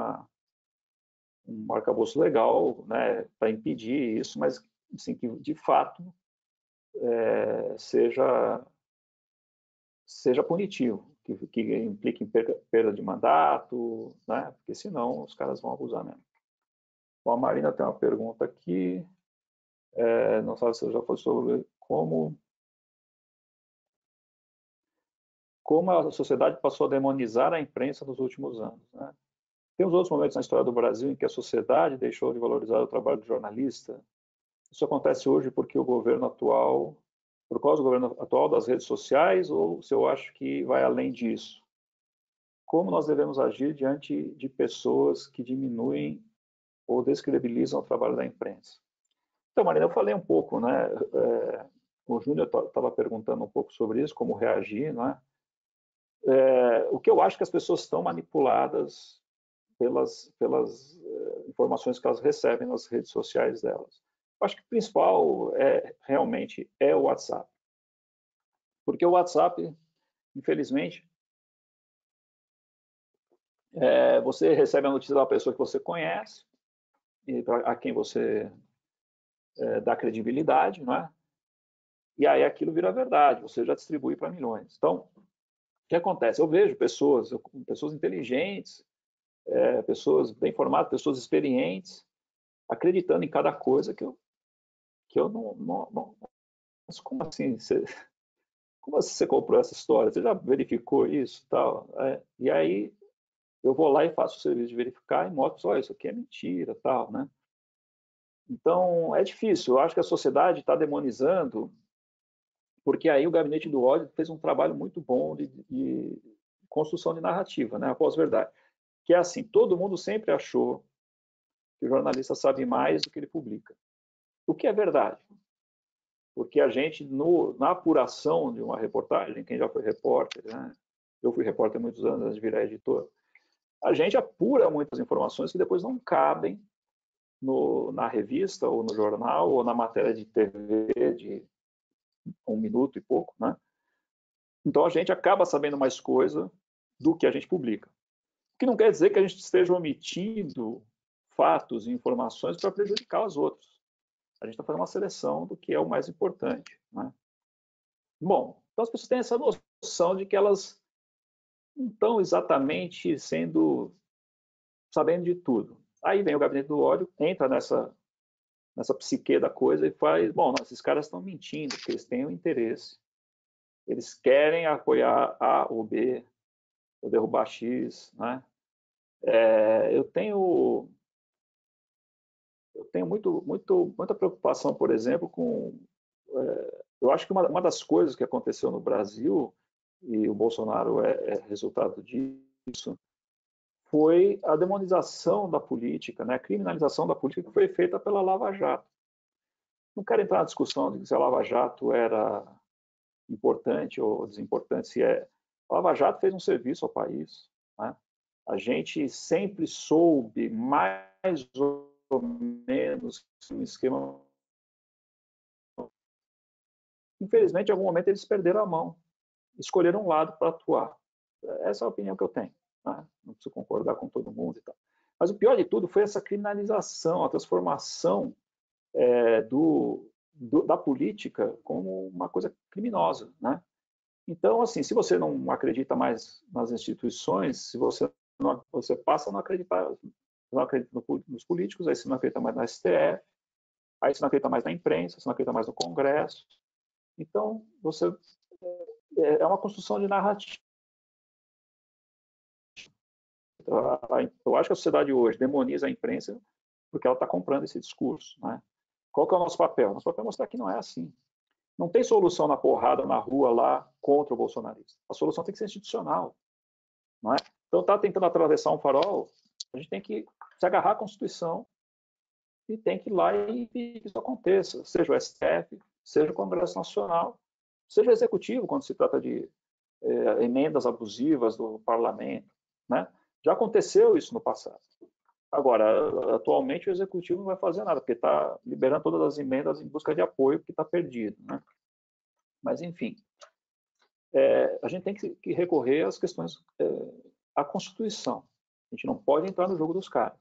arcabouço legal, né, para impedir isso, mas assim, que de fato seja punitivo, que implique em perda de mandato, né, porque senão os caras vão abusar mesmo. Bom, a Marina tem uma pergunta aqui, não sabe se eu já falei sobre como a sociedade passou a demonizar a imprensa nos últimos anos, né? Temos outros momentos na história do Brasil em que a sociedade deixou de valorizar o trabalho do jornalista. Isso acontece hoje porque o governo atual, por causa do governo atual das redes sociais, ou se eu acho que vai além disso? Como nós devemos agir diante de pessoas que diminuem ou descredibilizam o trabalho da imprensa? Então, Marina, eu falei um pouco, né? O Júnior estava perguntando um pouco sobre isso, como reagir, né? O que eu acho que as pessoas estão manipuladas pelas informações que elas recebem nas redes sociais delas. Eu acho que o principal realmente é o WhatsApp. Porque o WhatsApp, infelizmente, você recebe a notícia da pessoa que você conhece, e a quem você dá credibilidade, não é? E aí aquilo vira verdade, você já distribui para milhões. Então, o que acontece? Eu vejo pessoas inteligentes, pessoas bem formadas, pessoas experientes, acreditando em cada coisa que eu não. Mas como assim? Como assim você comprou essa história? Você já verificou isso, tal? E aí eu vou lá e faço o serviço de verificar e mostro, olha, isso aqui é mentira, tal, né? Então é difícil. Eu acho que a sociedade está demonizando, porque aí o Gabinete do Ódio fez um trabalho muito bom de construção de narrativa, né? A pós-verdade, que é assim: todo mundo sempre achou que o jornalista sabe mais do que ele publica. O que é verdade? Porque a gente, na apuração de uma reportagem, quem já foi repórter, né? Eu fui repórter há muitos anos antes de virar editor, a gente apura muitas informações que depois não cabem na revista, ou no jornal, ou na matéria de TV de 1 minuto e pouco, né? Então a gente acaba sabendo mais coisa do que a gente publica. O que não quer dizer que a gente esteja omitindo fatos e informações para prejudicar os outros. A gente está fazendo uma seleção do que é o mais importante, né? Bom, então as pessoas têm essa noção de que elas não estão exatamente sabendo de tudo. Aí vem o Gabinete do Ódio, entra nessa psique da coisa e faz, bom, não, esses caras estão mentindo, porque eles têm um interesse. Eles querem apoiar A ou B, ou derrubar X, né? Eu tenho muita preocupação, por exemplo, com... eu acho que uma das coisas que aconteceu no Brasil, e o Bolsonaro é resultado disso, foi a demonização da política, né? A criminalização da política que foi feita pela Lava Jato. Não quero entrar na discussão de se a Lava Jato era importante ou desimportante, se é. A Lava Jato fez um serviço ao país, né? A gente sempre soube mais ou menos um esquema. infelizmente, em algum momento eles perderam a mão, escolheram um lado para atuar. Essa é a opinião que eu tenho, né? Não preciso concordar com todo mundo e tal. Mas o pior de tudo foi essa criminalização, a transformação da política como uma coisa criminosa, né? Então, assim, se você não acredita mais nas instituições, se você passa a não acreditar nos políticos, aí você não acredita mais na STF, aí você não acredita mais na imprensa, você não acredita mais no Congresso. Então, é uma construção de narrativa. Eu acho que a sociedade hoje demoniza a imprensa porque ela está comprando esse discurso, né? Qual que é o nosso papel? Nosso papel é mostrar que não é assim. Não tem solução na porrada, na rua, lá, contra o bolsonarista. A solução tem que ser institucional, não é? Então, está tentando atravessar um farol, a gente tem que se agarrar à Constituição e tem que ir lá e que isso aconteça, seja o STF, seja o Congresso Nacional, seja o Executivo, quando se trata de emendas abusivas do parlamento, né? Já aconteceu isso no passado. Agora, atualmente o Executivo não vai fazer nada, porque está liberando todas as emendas em busca de apoio, porque está perdido, né? Mas, enfim, a gente tem que recorrer às questões, à Constituição. A gente não pode entrar no jogo dos caras.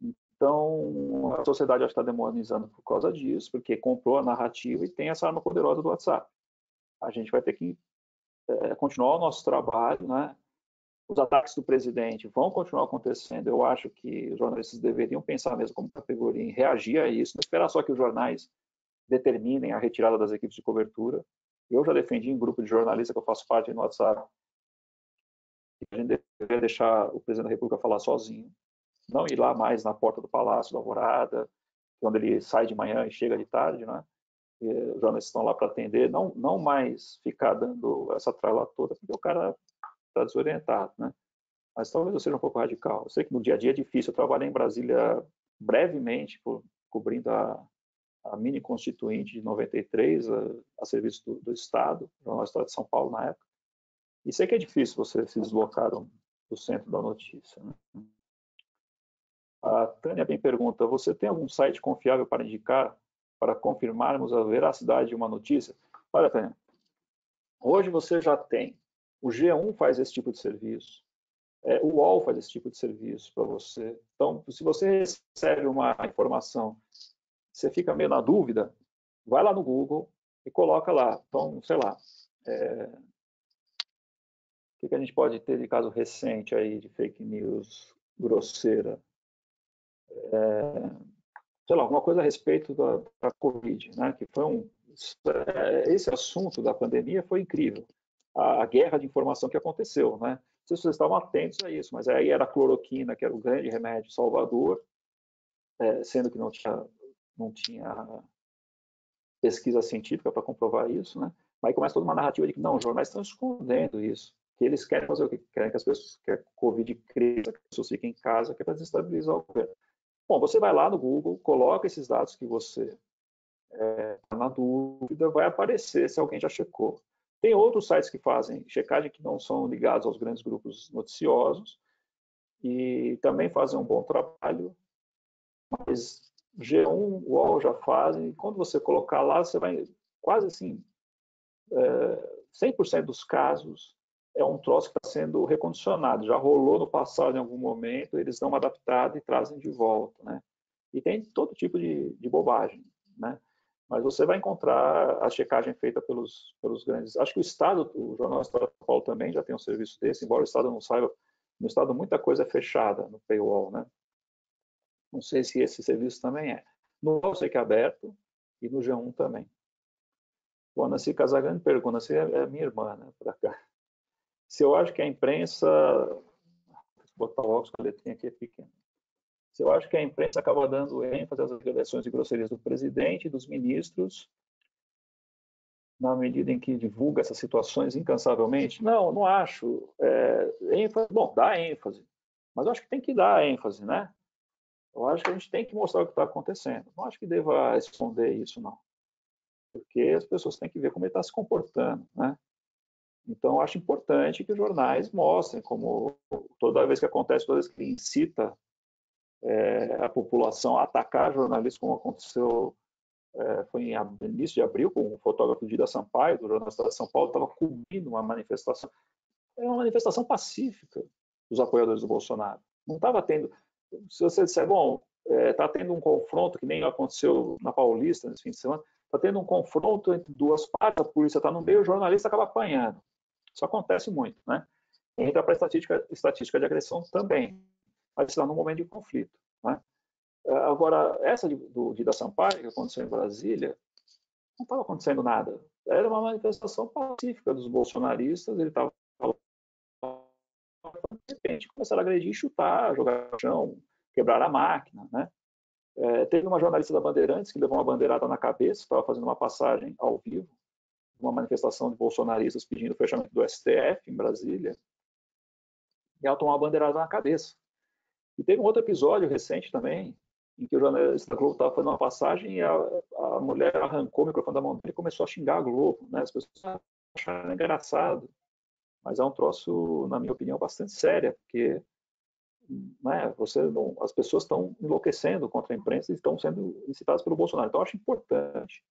Então, a sociedade está demonizando por causa disso, porque comprou a narrativa e tem essa arma poderosa do WhatsApp. A gente vai ter que continuar o nosso trabalho, né? Os ataques do presidente vão continuar acontecendo. Eu acho que os jornalistas deveriam pensar mesmo como categoria em reagir a isso, não esperar só que os jornais determinem a retirada das equipes de cobertura. Eu já defendi em grupo de jornalistas que eu faço parte no WhatsApp que a gente deveria deixar o presidente da República falar sozinho, não ir lá mais na porta do Palácio da Alvorada, quando ele sai de manhã e chega de tarde, né? E os jornalistas estão lá para atender, não mais ficar dando essa trala toda, porque o cara está desorientado, né? Mas talvez eu seja um pouco radical. Eu sei que no dia a dia é difícil. Eu trabalhei em Brasília brevemente, cobrindo a mini constituinte de 93, a serviço do Estado, Jornal Estado de São Paulo na época. E sei que é difícil você se deslocar do centro da notícia, né? A Tânia bem pergunta, você tem algum site confiável para indicar, para confirmarmos a veracidade de uma notícia? Olha, Tânia, hoje você já tem. O G1 faz esse tipo de serviço. O UOL faz esse tipo de serviço para você. Então, se você recebe uma informação, você fica meio na dúvida, vai lá no Google e coloca lá. Então, sei lá, o que a gente pode ter de caso recente aí de fake news grosseira? Sei lá, alguma coisa a respeito da Covid, né? Que foi esse assunto da pandemia foi incrível. A guerra de informação que aconteceu, né? Não sei se vocês estavam atentos a isso, mas aí era a cloroquina, que era o grande remédio salvador, sendo que não tinha pesquisa científica para comprovar isso, né? Aí começa toda uma narrativa de que não, os jornais estão escondendo isso, que eles querem fazer o que querem que as pessoas, que a Covid cresça, que as pessoas fiquem em casa, que é para desestabilizar o governo. Bom, você vai lá no Google, coloca esses dados que você está na dúvida, vai aparecer se alguém já checou. Tem outros sites que fazem checagem que não são ligados aos grandes grupos noticiosos e também fazem um bom trabalho, mas G1, UOL já fazem, e quando você colocar lá, você vai quase assim, 100% dos casos é um troço que está sendo recondicionado, já rolou no passado em algum momento, eles dão uma adaptada e trazem de volta, né? E tem todo tipo de bobagem, né? Mas você vai encontrar a checagem feita pelos grandes. Acho que o Estado, o Jornal Estado de São Paulo também já tem um serviço desse, embora o Estado não saiba, no Estado muita coisa é fechada no paywall, né? Não sei se esse serviço também é. No UOL eu sei que é aberto e no G1 também. O Anassi Casagrande pergunta, se é minha irmã, né, para cá. Se eu acho que a imprensa, vou botar o óculos com a letrinha aqui é pequena. Se eu acho que a imprensa acaba dando ênfase às agressões e grosserias do presidente e dos ministros, na medida em que divulga essas situações incansavelmente? Não, não acho. ênfase, bom, dá ênfase, mas eu acho que tem que dar ênfase, né? Eu acho que a gente tem que mostrar o que está acontecendo. Não acho que deva esconder isso, não. Porque as pessoas têm que ver como ele está se comportando, né? Então, eu acho importante que os jornais mostrem como toda vez que acontece, toda vez que incita a população a atacar jornalistas, como aconteceu foi em início de abril, com o fotógrafo Dida Sampaio, do Jornal de São Paulo, estava cobrindo uma manifestação. Era uma manifestação pacífica dos apoiadores do Bolsonaro. Não estava tendo. Se você disser, bom, está tendo um confronto, que nem aconteceu na Paulista nesse fim de semana, está tendo um confronto entre duas partes, a polícia está no meio, o jornalista acaba apanhando. Isso acontece muito, né? Entra para a estatística de agressão também, mas está num momento de conflito, né? Agora, essa do Dida Sampaio, que aconteceu em Brasília, não estava acontecendo nada. Era uma manifestação pacífica dos bolsonaristas, ele estava de repente começaram a agredir, chutar, jogar no chão, quebrar a máquina, né? Teve uma jornalista da Bandeirantes que levou uma bandeirada na cabeça, estava fazendo uma passagem ao vivo, uma manifestação de bolsonaristas pedindo o fechamento do STF em Brasília, e ela tomou uma bandeirada na cabeça. E teve um outro episódio recente também, em que o jornalista da Globo estava fazendo uma passagem e a mulher arrancou o microfone da mão dele e começou a xingar a Globo, né? As pessoas acharam engraçado, mas é um troço, na minha opinião, bastante sério, porque, né, as pessoas estão enlouquecendo contra a imprensa e estão sendo incitadas pelo Bolsonaro. Então, eu acho importante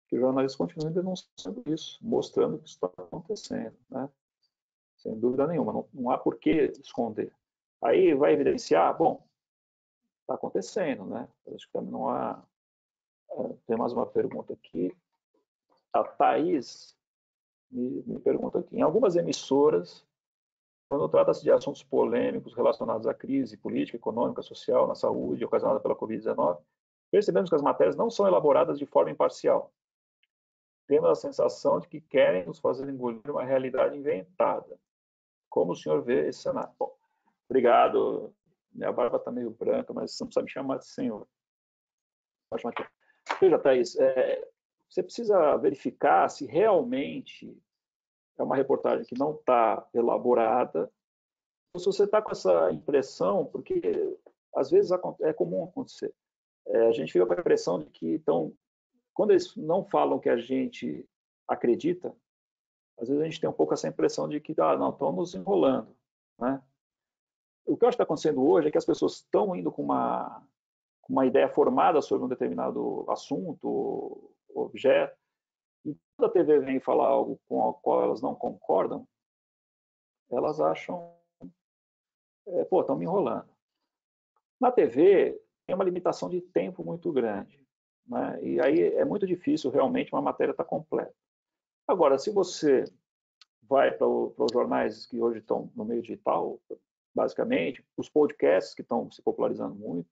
que os jornalistas continuem denunciando isso, mostrando que isso está acontecendo, né? Sem dúvida nenhuma, não há por que esconder. Aí vai evidenciar, bom, está acontecendo, né? Acho que também não há. Tem mais uma pergunta aqui. A Thaís me pergunta aqui. Em algumas emissoras, quando trata-se de assuntos polêmicos relacionados à crise política, econômica, social, na saúde, ocasionada pela Covid-19, percebemos que as matérias não são elaboradas de forma imparcial. Temos a sensação de que querem nos fazer engolir uma realidade inventada. Como o senhor vê esse cenário? Bom, obrigado. Minha barba está meio branca, mas você não precisa me chamar de senhor. Pode chamar de... Veja, Thaís, você precisa verificar se realmente é uma reportagem que não está elaborada, ou se você está com essa impressão, porque às vezes é comum acontecer. A gente fica com a impressão de que quando eles não falam que a gente acredita, às vezes a gente tem um pouco essa impressão de que não, estão nos enrolando, né? O que eu acho que está acontecendo hoje é que as pessoas estão indo com uma ideia formada sobre um determinado assunto, objeto, e quando a TV vem falar algo com o qual elas não concordam, elas acham, estão me enrolando. Na TV, tem uma limitação de tempo muito grande, né? E aí é muito difícil realmente uma matéria estar completa. Agora, se você vai para os jornais que hoje estão no meio digital, basicamente, os podcasts que estão se popularizando muito.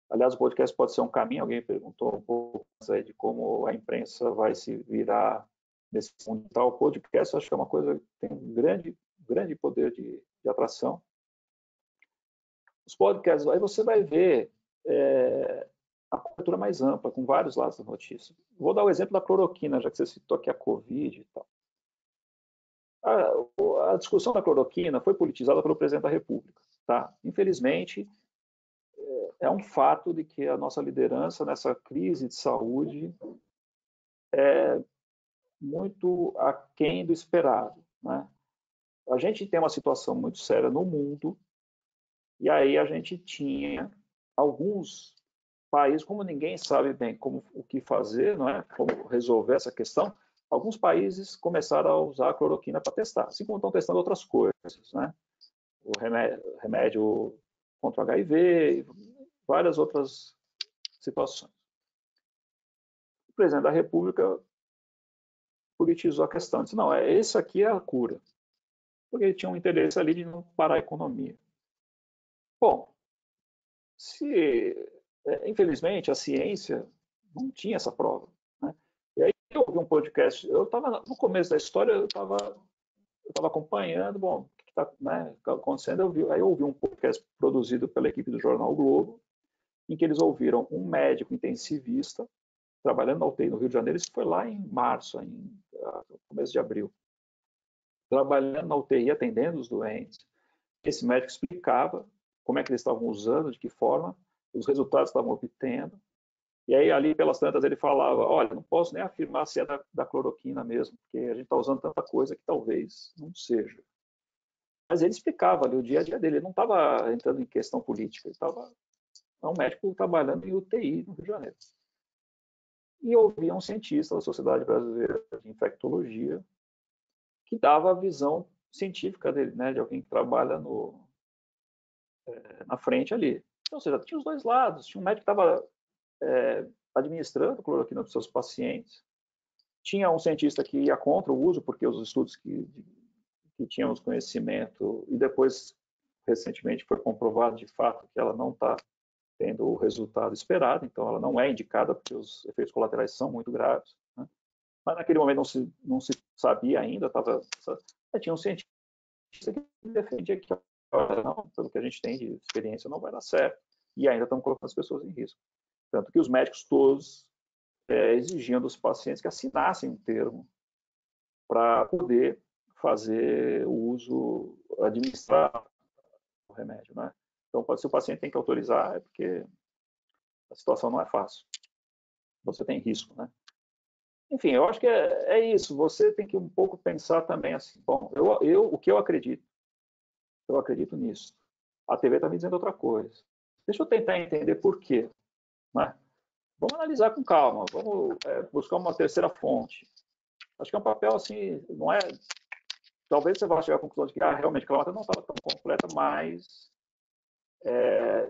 Aliás, o podcast pode ser um caminho, alguém perguntou um pouco aí de como a imprensa vai se virar nesse mundo digital. O podcast acho que é uma coisa que tem um grande poder de atração. Os podcasts, aí você vai ver a cobertura mais ampla, com vários lados da notícia. Vou dar o exemplo da cloroquina, já que você citou aqui a Covid e tal. A discussão da cloroquina foi politizada pelo presidente da República. Tá? Infelizmente, é um fato de que a nossa liderança nessa crise de saúde é muito aquém do esperado, né? A gente tem uma situação muito séria no mundo, e aí a gente tinha alguns países, como ninguém sabe bem o que fazer, não é? Como resolver essa questão, alguns países começaram a usar a cloroquina para testar, assim como estão testando outras coisas, né? O remédio contra o HIV, várias outras situações. O presidente da República politizou a questão, disse, não, esse aqui é a cura, porque ele tinha um interesse ali de não parar a economia. Bom, infelizmente a ciência não tinha essa prova, né? E aí eu ouvi um podcast, eu estava no começo da história, eu estava acompanhando, bom, o que está, né, acontecendo, aí eu ouvi um podcast produzido pela equipe do Jornal o Globo, em que eles ouviram um médico intensivista trabalhando na UTI no Rio de Janeiro, isso foi lá em março, no começo de abril, trabalhando na UTI, atendendo os doentes. Esse médico explicava como é que eles estavam usando, de que forma, os resultados estavam obtendo. E aí, ali pelas tantas, ele falava, olha, não posso nem afirmar se é da cloroquina mesmo, porque a gente está usando tanta coisa que talvez não seja. Mas ele explicava ali o dia a dia dele, ele não estava entrando em questão política, ele estava um médico trabalhando em UTI no Rio de Janeiro. E ouvia um cientista da Sociedade Brasileira de Infectologia que dava a visão científica dele, né, de alguém que trabalha na frente ali. Então, ou seja, tinha os dois lados. Tinha um médico que estava administrando cloroquina para os seus pacientes, tinha um cientista que ia contra o uso, porque os estudos que tínhamos conhecimento, e depois, recentemente, foi comprovado de fato que ela não está tendo o resultado esperado, então ela não é indicada porque os efeitos colaterais são muito graves. Né? Mas naquele momento não se sabia ainda, tinha um cientista que defendia que, não, pelo que a gente tem de experiência, não vai dar certo, e ainda estão colocando as pessoas em risco. Tanto que os médicos todos exigiam dos pacientes que assinassem um termo para poder fazer o uso, administrar o remédio. Né? Então, se o paciente tem que autorizar, é porque a situação não é fácil. Você tem risco, né? Enfim, eu acho que é isso. Você tem que um pouco pensar também assim, bom, o que eu acredito nisso. A TV está me dizendo outra coisa. Deixa eu tentar entender por quê. Né? Vamos analisar com calma, vamos buscar uma terceira fonte. Acho que é um papel assim, não é... Talvez você vá chegar à conclusão de que realmente aquela matéria não estava tão completa, mas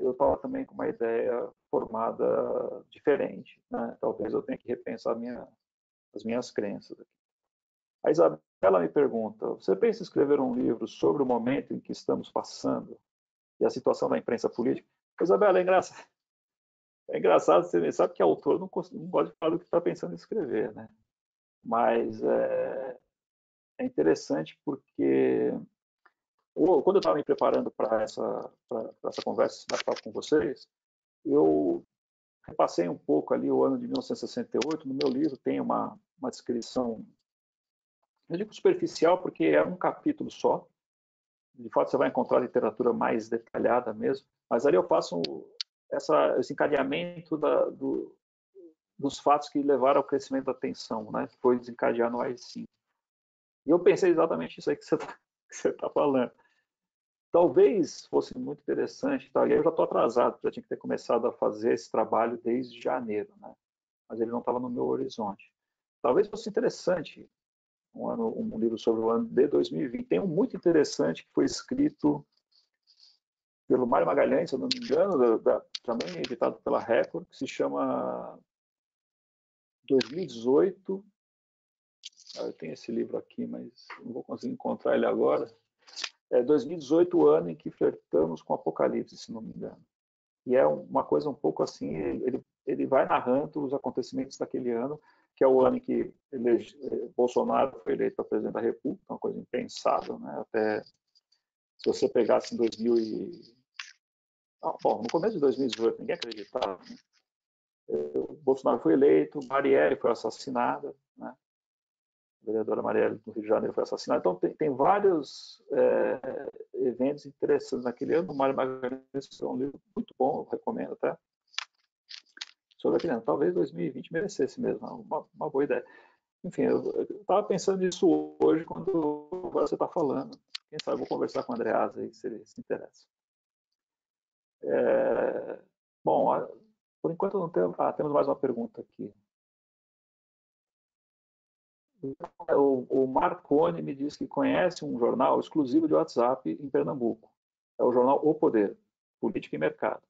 eu estava também com uma ideia formada diferente. Né? Talvez eu tenha que repensar as minhas crenças. A Isabela me pergunta, você pensa em escrever um livro sobre o momento em que estamos passando e a situação da imprensa política? Isabela, é engraçado, você sabe que autor não gosta de falar do que está pensando em escrever, né? Mas é interessante porque quando eu estava me preparando para essa conversa, esse bate-papo com vocês, eu repassei um pouco ali o ano de 1968. No meu livro tem uma descrição, eu digo superficial porque é um capítulo só. De fato, você vai encontrar literatura mais detalhada mesmo. Mas ali eu faço esse encadeamento dos fatos que levaram ao crescimento da tensão, né? Que foi desencadear no AI-5. E eu pensei exatamente isso aí que você tá falando. Talvez fosse muito interessante, tá? E eu já estou atrasado, já tinha que ter começado a fazer esse trabalho desde janeiro, né? Mas ele não estava no meu horizonte. Talvez fosse interessante um livro sobre o ano de 2020. Tem um muito interessante que foi escrito pelo Mário Magalhães, se eu não me engano, também editado pela Record, que se chama 2018. Eu tenho esse livro aqui, mas não vou conseguir encontrar ele agora. 2018, o ano em que flertamos com o apocalipse, se não me engano. E é uma coisa um pouco assim, ele vai narrando os acontecimentos daquele ano, que é o ano em que Bolsonaro foi eleito para presidente da República, uma coisa impensável, né? Até se você pegasse em 2000 no começo de 2018, ninguém acreditava. Né? Bolsonaro foi eleito, Marielle foi assassinada, né? A vereadora Marielle do Rio de Janeiro foi assassinada. Então, tem vários eventos interessantes naquele ano. O Mário Magalhães é um livro muito bom, eu recomendo até. Sobre aquele ano. Talvez 2020 merecesse mesmo, uma boa ideia. Enfim, eu estava pensando nisso hoje, quando agora você está falando. Quem sabe eu vou conversar com o Andreasa aí, se ele se interessa. Bom, por enquanto não temos... temos mais uma pergunta aqui. O Marconi me diz que conhece um jornal exclusivo de WhatsApp em Pernambuco. É o jornal O Poder, Política e Mercado.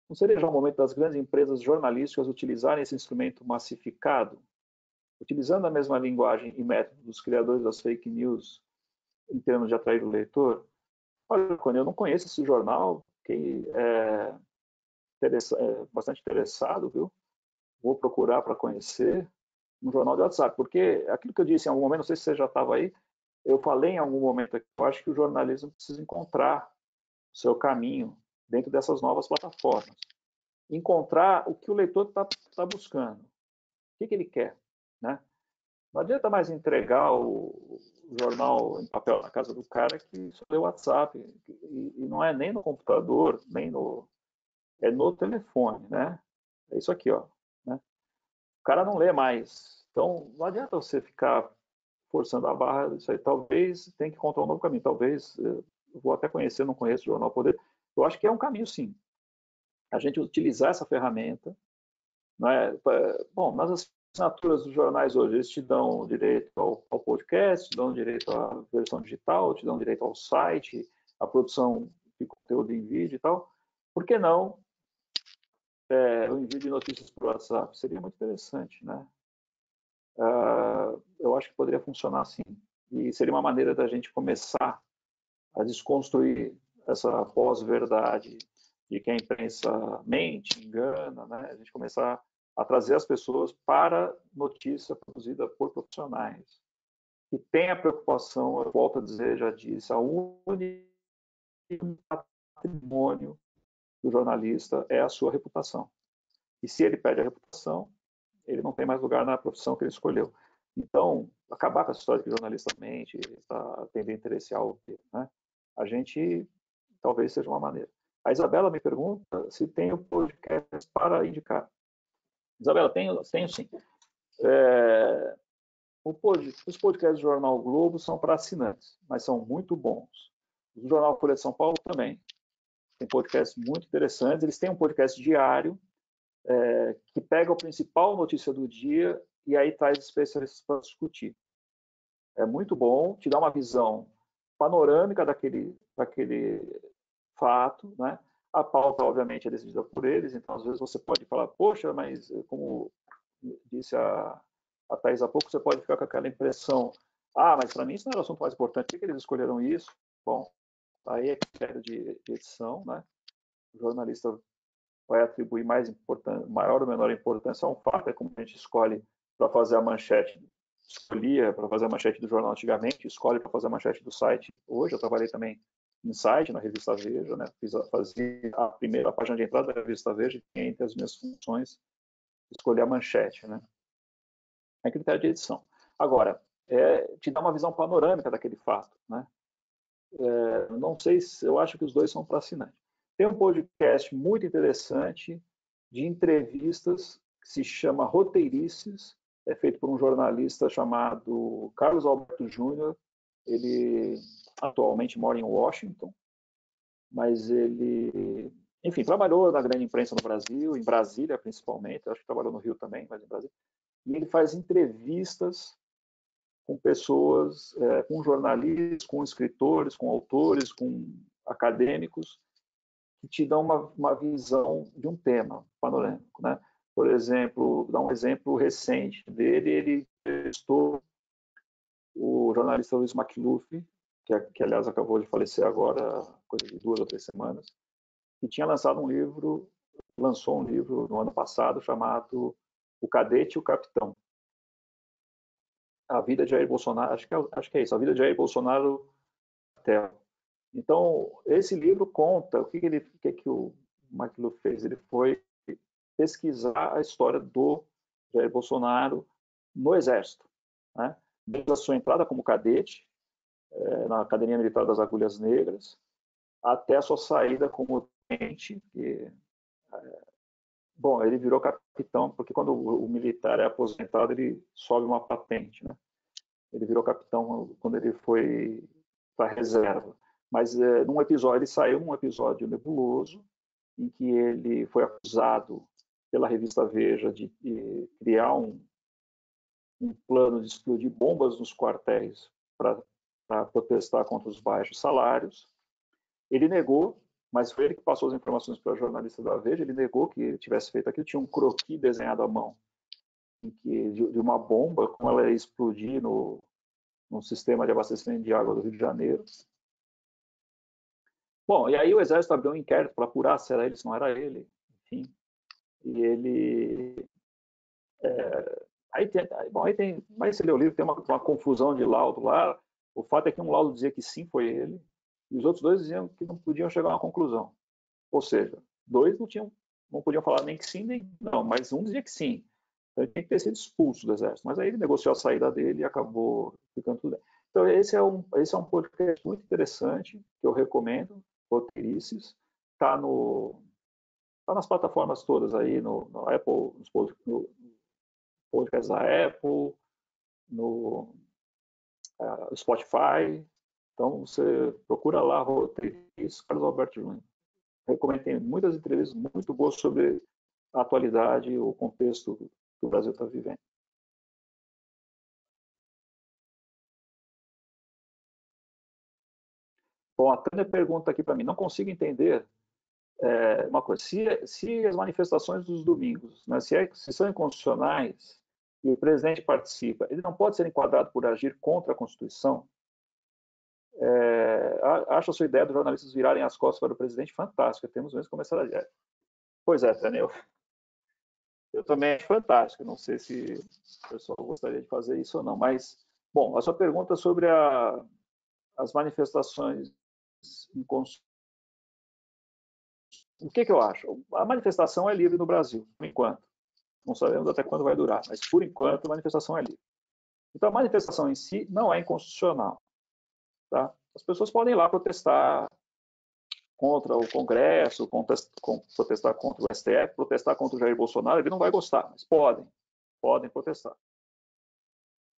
Não seria já o momento das grandes empresas jornalísticas utilizarem esse instrumento massificado, utilizando a mesma linguagem e método dos criadores das fake news em termos de atrair o leitor? Olha, Marconi, eu não conheço esse jornal, fiquei bastante interessado, viu? Vou procurar para conhecer um jornal de WhatsApp, porque aquilo que eu disse em algum momento, não sei se você já estava aí, eu falei em algum momento aqui, eu acho que o jornalismo precisa encontrar o seu caminho dentro dessas novas plataformas. Encontrar o que o leitor está buscando. O que ele quer. Né? Não adianta mais entregar o jornal em papel na casa do cara que só lê o WhatsApp. E não é nem no computador, nem é no telefone. Né? É isso aqui. Ó, né? O cara não lê mais. Então, não adianta você ficar forçando a barra disso aí. Talvez tenha que encontrar um novo caminho. Talvez, eu vou até conhecer, não conheço o Jornal Poder. Eu acho que é um caminho, sim. A gente utilizar essa ferramenta Não é? Bom, nas assinaturas dos jornais hoje, eles te dão direito ao podcast, te dão direito à versão digital, te dão direito ao site, à produção de conteúdo em vídeo e tal. Por que não o envio de notícias por WhatsApp? Seria muito interessante, né? Eu acho que poderia funcionar assim. E seria uma maneira da gente começar a desconstruir essa pós-verdade de que a imprensa mente, engana, né? A gente começar a trazer as pessoas para notícia produzida por profissionais que têm a preocupação, eu volto a dizer, já disse, a única patrimônio do jornalista é a sua reputação. E se ele perde a reputação, ele não tem mais lugar na profissão que ele escolheu. Então, acabar com essa história de que o jornalista mente, está tendo interesse algo, né? A gente talvez seja uma maneira. A Isabela me pergunta se tem o podcast para indicar. Isabela, tenho sim. Os podcasts do Jornal Globo são para assinantes, mas são muito bons. O Jornal Folha de São Paulo também. Tem podcasts muito interessantes. Eles têm um podcast diário que pega a principal notícia do dia e aí traz especialistas para discutir. É muito bom, te dá uma visão panorâmica daquele fato, né? A pauta, obviamente, é decidida por eles, então, às vezes, você pode falar, poxa, mas, como disse a Thais há pouco, você pode ficar com aquela impressão, mas para mim isso não era o assunto mais importante, por que eles escolheram isso? Bom, aí é critério de edição, né? O jornalista vai atribuir maior ou menor importância a um fato, é como a gente escolhe para fazer a manchete, escolhia para fazer a manchete do jornal antigamente, escolhe para fazer a manchete do site. Hoje eu trabalhei também em site, na revista Veja, né? Fazia a página de entrada da revista Veja, e entre as minhas funções, escolher a manchete, né? É critério de edição. Agora, te dá uma visão panorâmica daquele fato, né? Não sei se eu acho que os dois são para assinante. Tem um podcast muito interessante de entrevistas que se chama Roteirices, é feito por um jornalista chamado Carlos Alberto Júnior. Ele atualmente mora em Washington, mas ele, enfim, trabalhou na grande imprensa no Brasil, em Brasília principalmente, acho que trabalhou no Rio também, mas em Brasília. E ele faz entrevistas com pessoas, com jornalistas, com escritores, com autores, com acadêmicos, que te dão uma visão de um tema panorâmico, né? Por exemplo, dar um exemplo recente dele, ele entrevistou o jornalista Luiz Macluff, que aliás acabou de falecer agora, coisa de 2 ou 3 semanas, que tinha lançado um livro, lançou um livro no ano passado chamado O Cadete e o Capitão. A vida de Jair Bolsonaro, acho que é isso, a vida de Jair Bolsonaro até. Então, esse livro conta o que o Macluff fez. Ele foi pesquisar a história do Jair Bolsonaro no Exército, né? Desde a sua entrada como cadete na Academia Militar das Agulhas Negras, até a sua saída como tenente. Bom, ele virou capitão, porque quando o militar é aposentado, ele sobe uma patente, né? Ele virou capitão quando ele foi para a reserva. Mas num episódio, ele saiu num episódio nebuloso, em que ele foi acusado pela revista Veja de criar um plano de explodir bombas nos quartéis para protestar contra os baixos salários. Ele negou, mas foi ele que passou as informações para a jornalista da Veja. Ele negou que ele tivesse feito aquilo. Tinha um croquis desenhado à mão de uma bomba, como ela ia explodir no sistema de abastecimento de água do Rio de Janeiro. Bom, e aí o Exército abriu um inquérito para apurar se era ele, se não era ele, enfim. E ele... mas você lê o livro, tem uma confusão de laudo lá. O fato é que um laudo dizia que sim, foi ele, e os outros dois diziam que não podiam chegar a uma conclusão. Ou seja, dois não podiam falar nem que sim, nem não, mas um dizia que sim. Então ele tinha que ter sido expulso do Exército. Mas aí ele negociou a saída dele e acabou ficando tudo bem. Então esse é um podcast muito interessante, que eu recomendo, Roteirices. Está nas plataformas todas aí, no Apple, no podcast da Apple, no Spotify. Então você procura lá, Roteirices, Carlos Alberto Júnior. Recomendo, tem muitas entrevistas muito boas sobre a atualidade e o contexto que o Brasil está vivendo. Bom, a Tânia pergunta aqui para mim, não consigo entender uma coisa, se as manifestações dos domingos, né, se são inconstitucionais e o presidente participa, ele não pode ser enquadrado por agir contra a Constituição? Acho a sua ideia dos jornalistas virarem as costas para o presidente fantástica, temos mesmo que começar a... Pois é, Tânia, eu também acho fantástico, não sei se o pessoal gostaria de fazer isso ou não, mas, bom, a sua pergunta sobre as manifestações inconstitucionais. O que eu acho? A manifestação é livre no Brasil, por enquanto. Não sabemos até quando vai durar, mas por enquanto a manifestação é livre. Então a manifestação em si não é inconstitucional. Tá? As pessoas podem ir lá protestar contra o Congresso, protestar contra o STF, protestar contra o Jair Bolsonaro, ele não vai gostar, mas podem protestar.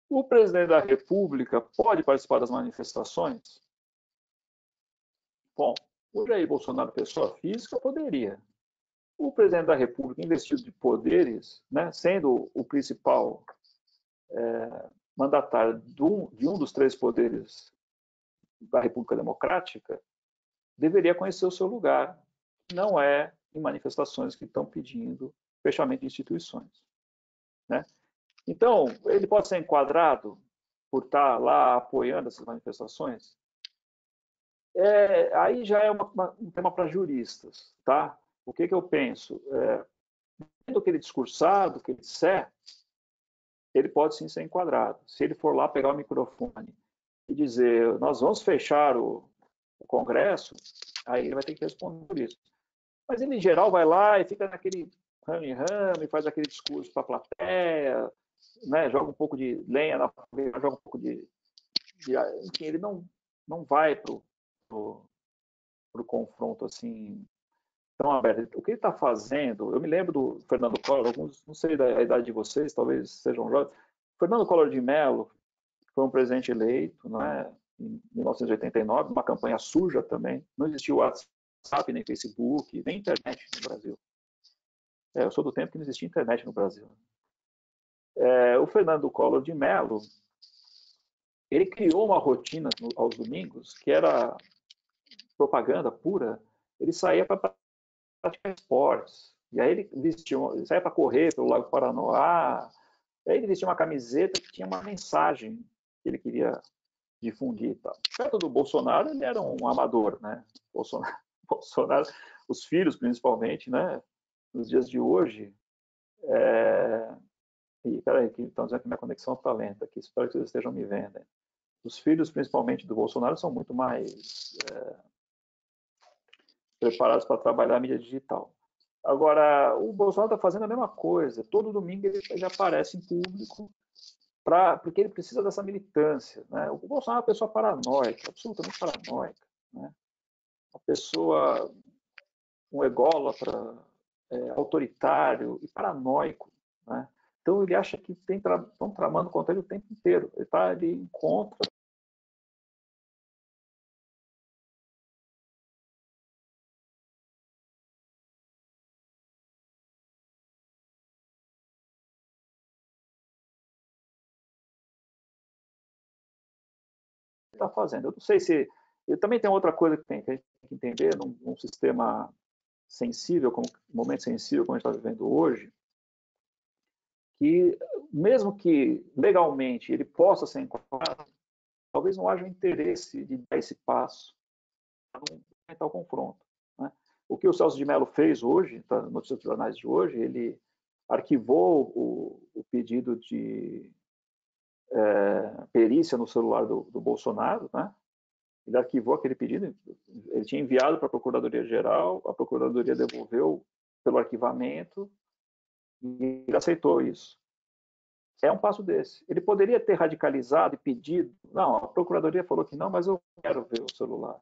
O presidente da República pode participar das manifestações? Bom, o Jair Bolsonaro, pessoa física, poderia. O presidente da República, investido de poderes, né, sendo o principal mandatário de um dos três poderes da República Democrática, deveria conhecer o seu lugar. Não é em manifestações que estão pedindo fechamento de instituições. Né? Então, ele pode ser enquadrado por estar lá apoiando essas manifestações? Aí já é um tema para juristas. Tá? O que eu penso? Do que ele discursar, do que ele disser, ele pode sim ser enquadrado. Se ele for lá pegar o microfone e dizer, nós vamos fechar o Congresso, aí ele vai ter que responder por isso. Mas ele, em geral, vai lá e fica naquele rame-rame, faz aquele discurso para a plateia, né, joga um pouco de lenha na fogueira, joga um pouco de... Enfim, ele não vai para o confronto assim tão aberto. O que ele está fazendo, eu me lembro do Fernando Collor, alguns, não sei da idade de vocês, talvez sejam jovens, Fernando Collor de Mello foi um presidente eleito, não é, em 1989, uma campanha suja também, não existia o WhatsApp, nem Facebook, nem internet no Brasil. Eu sou do tempo que não existia internet no Brasil. O Fernando Collor de Mello, ele criou uma rotina aos domingos que era propaganda pura. Ele saía para praticar esportes. E aí ele saía para correr pelo Lago Paranoá. E aí ele vestia uma camiseta que tinha uma mensagem que ele queria difundir e tal. Perto do Bolsonaro, ele era um amador, né? Bolsonaro, os filhos principalmente, né? Nos dias de hoje. E peraí, que estão dizendo que minha conexão está lenta aqui. Espero que vocês estejam me vendo. Os filhos, principalmente do Bolsonaro, são muito mais preparados para trabalhar a mídia digital. Agora, o Bolsonaro está fazendo a mesma coisa. Todo domingo ele aparece em público porque ele precisa dessa militância. Né? O Bolsonaro é uma pessoa paranoica, absolutamente paranoica. Né? Uma pessoa, um ególatra, autoritário e paranoico. Né? Então ele acha que estão tramando contra ele o tempo inteiro. Ele encontra está fazendo. Eu não sei se... Eu também tem outra coisa que a gente tem que entender num sistema sensível, como momento sensível como a gente está vivendo hoje, que mesmo que legalmente ele possa ser enquadrado, talvez não haja interesse de dar esse passo para não aumentar o confronto. Né? O que o Celso de Mello fez hoje, tá, nos notícias dos jornais de hoje, ele arquivou o pedido de perícia no celular do Bolsonaro, né? Ele arquivou aquele pedido, ele tinha enviado para a Procuradoria-Geral, a Procuradoria devolveu pelo arquivamento e ele aceitou isso. É um passo desse. Ele poderia ter radicalizado e pedido, não, a Procuradoria falou que não, mas eu quero ver o celular.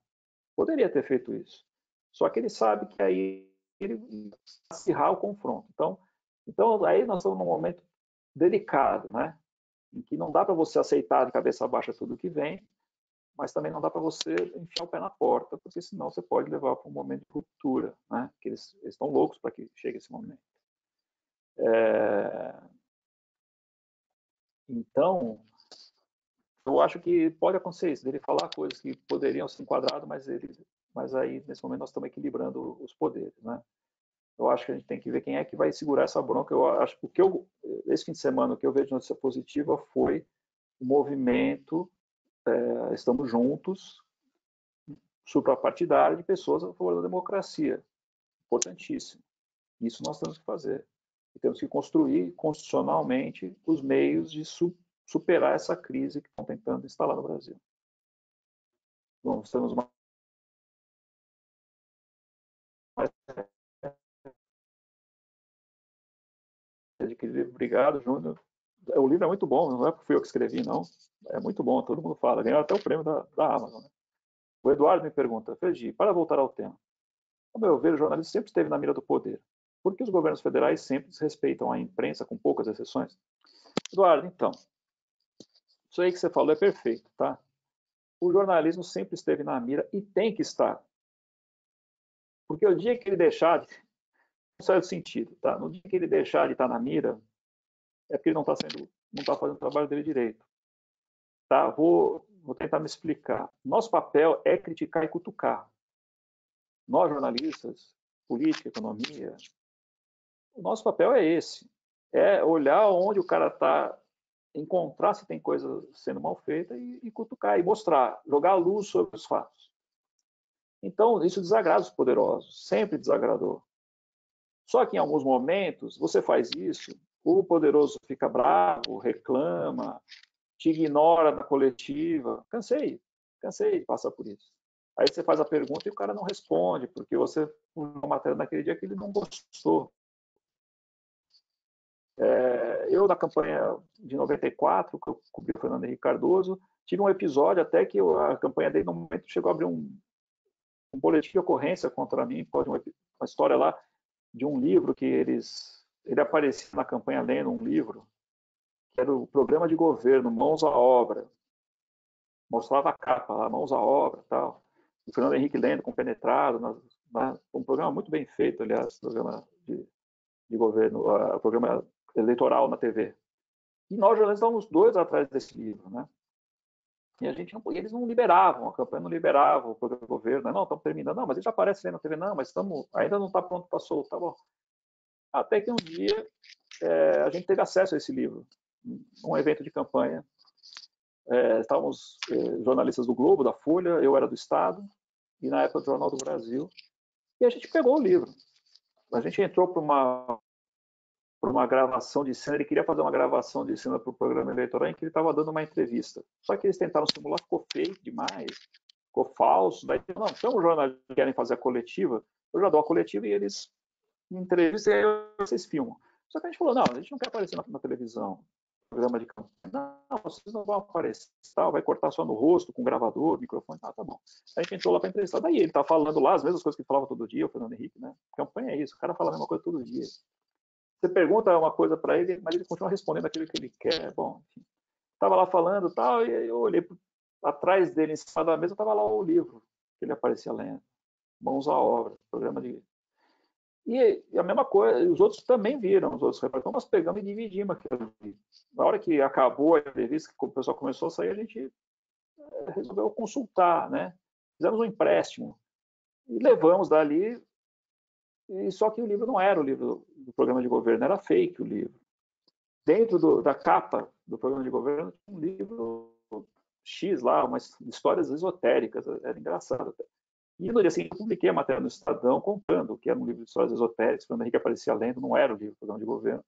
Poderia ter feito isso. Só que ele sabe que aí ele vai acirrar o confronto. Então, aí nós estamos num momento delicado, né? Em que não dá para você aceitar de cabeça baixa tudo que vem, mas também não dá para você enfiar o pé na porta, porque senão você pode levar para um momento de ruptura, né? Que eles estão loucos para que chegue esse momento. Então, eu acho que pode acontecer isso, dele falar coisas que poderiam ser enquadradas, mas aí, nesse momento, nós estamos equilibrando os poderes, né? Eu acho que a gente tem que ver quem é que vai segurar essa bronca. Eu acho que esse fim de semana, o que eu vejo de notícia positiva foi o movimento Estamos Juntos, suprapartidário, de pessoas a favor da democracia. Importantíssimo. Isso nós temos que fazer. E temos que construir constitucionalmente os meios de superar essa crise que estão tentando instalar no Brasil. Nós temos uma Obrigado, Júnior. O livro é muito bom, não é porque fui eu que escrevi, não. É muito bom, todo mundo fala. Ganhou até o prêmio da Amazon. Né? O Eduardo me pergunta, Fergi, para voltar ao tema, ao meu ver, o jornalismo sempre esteve na mira do poder. Por que os governos federais sempre desrespeitam a imprensa, com poucas exceções? Eduardo, então, isso aí que você falou é perfeito, tá? O jornalismo sempre esteve na mira e tem que estar. Porque o dia que ele deixar, não certo sentido, tá? No dia que ele deixar de estar na mira, é porque ele não está fazendo o trabalho dele direito. Tá? Vou tentar me explicar. Nosso papel é criticar e cutucar. Nós, jornalistas, política, economia, o nosso papel é esse. É olhar onde o cara está, encontrar se tem coisa sendo mal feita e cutucar, e mostrar, jogar a luz sobre os fatos. Então, isso desagrada os poderosos, sempre desagradou. Só que em alguns momentos, você faz isso, o poderoso fica bravo, reclama, te ignora na coletiva. Cansei de passar por isso. Aí você faz a pergunta e o cara não responde, porque você publicou uma matéria naquele dia que ele não gostou. Eu, na campanha de 94, que eu cobri o Fernando Henrique Cardoso, tive um episódio até que a campanha dele, no momento, chegou a abrir um boletim de ocorrência contra mim, por causa de uma história lá de um livro que ele aparecia na campanha lendo um livro, que era o Programa de Governo, Mãos à Obra. Mostrava a capa lá, Mãos à Obra, tal. O Fernando Henrique lendo, compenetrado, um programa muito bem feito, aliás, programa de governo, programa eleitoral na TV. E nós jornalistas estávamos dois atrás desse livro, né? E eles não liberavam, a campanha não liberava o programa de governo. Não, estamos terminando. Não, mas ele já aparece aí na TV. Não, mas ainda não está pronto para soltar. Tá bom. Até que um dia a gente teve acesso a esse livro, num evento de campanha. Estávamos jornalistas do Globo, da Folha, eu era do Estado, e na época do Jornal do Brasil, e a gente pegou o livro. A gente entrou para uma gravação de cena, ele queria fazer uma gravação de cena para o programa eleitoral em que ele estava dando uma entrevista. Só que eles tentaram simular, ficou feio demais, ficou falso. Daí, não, então os jornalistas querem fazer a coletiva, eu já dou a coletiva e eles me entrevistam e aí vocês filmam. Só que a gente falou, não, a gente não quer aparecer na televisão, programa de campanha. Não, vocês não vão aparecer, tal, vai cortar só no rosto, com gravador, microfone, tá bom. A gente entrou lá para entrevistar. Daí ele tá falando lá as mesmas coisas que ele falava todo dia, o Fernando Henrique, né? Campanha é isso, o cara fala a mesma coisa todo dia. Você pergunta uma coisa para ele, mas ele continua respondendo aquilo que ele quer. Bom, enfim. Estava lá falando tal, e eu olhei atrás dele, em cima da mesa, estava lá o livro que ele aparecia lendo. Mãos à Obra, programa de... E a mesma coisa, os outros também viram, os outros repórteres. Então nós pegamos e dividimos aquilo ali. Na hora que acabou a entrevista, que o pessoal começou a sair, a gente resolveu consultar, né? Fizemos um empréstimo e levamos dali. E só que o livro não era o livro do programa de governo, era fake o livro. Dentro da capa do programa de governo tinha um livro X lá, umas histórias esotéricas, era engraçado até. E no dia seguinte eu publiquei a matéria no Estadão contando que era um livro de histórias esotéricas, quando o Henrique aparecia lendo, não era o livro do programa de governo.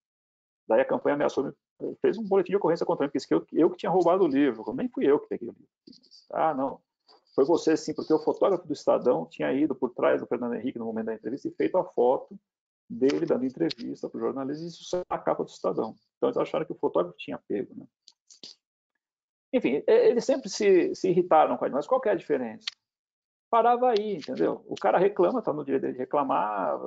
Daí a campanha ameaçou, fez um boletim de ocorrência contra mim, porque disse que eu que tinha roubado o livro, nem fui eu que peguei o livro. Ah, não, foi você sim, porque o fotógrafo do Estadão tinha ido por trás do Fernando Henrique no momento da entrevista e feito a foto dele dando entrevista para o jornalista, e isso saiu na capa do Estadão. Então eles acharam que o fotógrafo tinha pego, né? Enfim, eles sempre se irritaram com a gente, mas qual que é a diferença? Parava aí, entendeu? O cara reclama, está no direito dele de reclamar,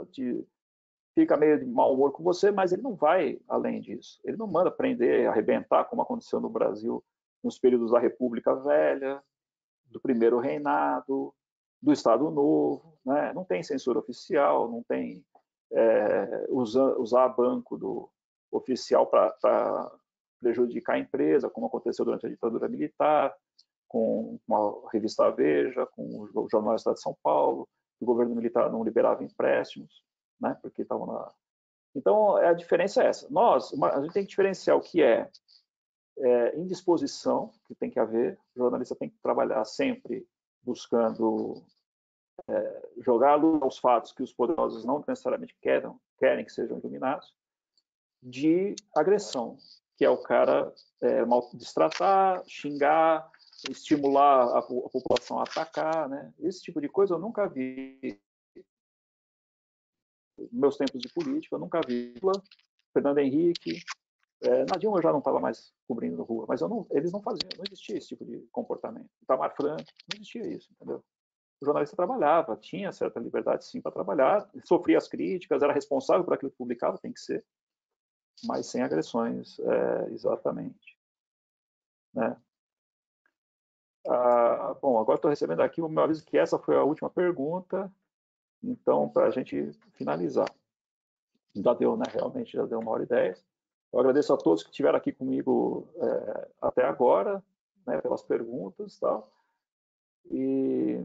fica meio de mau humor com você, mas ele não vai além disso. Ele não manda prender, arrebentar, como aconteceu no Brasil nos períodos da República Velha, do primeiro reinado, do Estado Novo, né? Não tem censura oficial, não tem usar banco do oficial para prejudicar a empresa, como aconteceu durante a ditadura militar, com a revista Veja, com o Jornal do Estado de São Paulo, o governo militar não liberava empréstimos, né, porque estavam na... Então, a diferença é essa. A gente tem que diferenciar o que é indisposição, que tem que haver, o jornalista tem que trabalhar sempre buscando jogar à luz aos fatos que os poderosos não necessariamente querem que sejam iluminados, de agressão, que é o cara mal destratar, xingar, estimular a população a atacar, né? Esse tipo de coisa eu nunca vi. Nos meus tempos de política, eu nunca vi. Fernando Henrique, na Dilma eu já não estava mais cobrindo na rua, mas eles não faziam, não existia esse tipo de comportamento. Itamar Franco, não existia isso, entendeu? O jornalista trabalhava, tinha certa liberdade sim para trabalhar, sofria as críticas, era responsável por aquilo que publicava, tem que ser, mas sem agressões, exatamente. Né? Bom, agora estou recebendo aqui o meu aviso que essa foi a última pergunta, então, para a gente finalizar. Já deu, né? Realmente já deu 1h10. Eu agradeço a todos que estiveram aqui comigo até agora, né, pelas perguntas e tal. E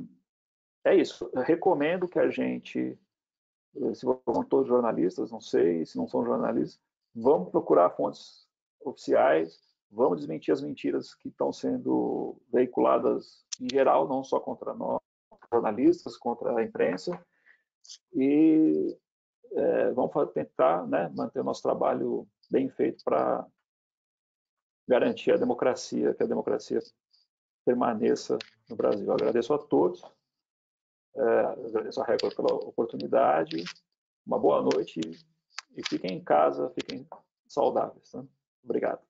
é isso. Eu recomendo que a gente, se são todos jornalistas, não sei, se não são jornalistas, vamos procurar fontes oficiais, vamos desmentir as mentiras que estão sendo veiculadas em geral, não só contra nós, jornalistas, contra a imprensa, e vamos tentar, né, manter o nosso trabalho bem feito para garantir a democracia, que a democracia permaneça no Brasil. Eu agradeço a todos, agradeço a Record pela oportunidade, uma boa noite e fiquem em casa, fiquem saudáveis. Tá? Obrigado.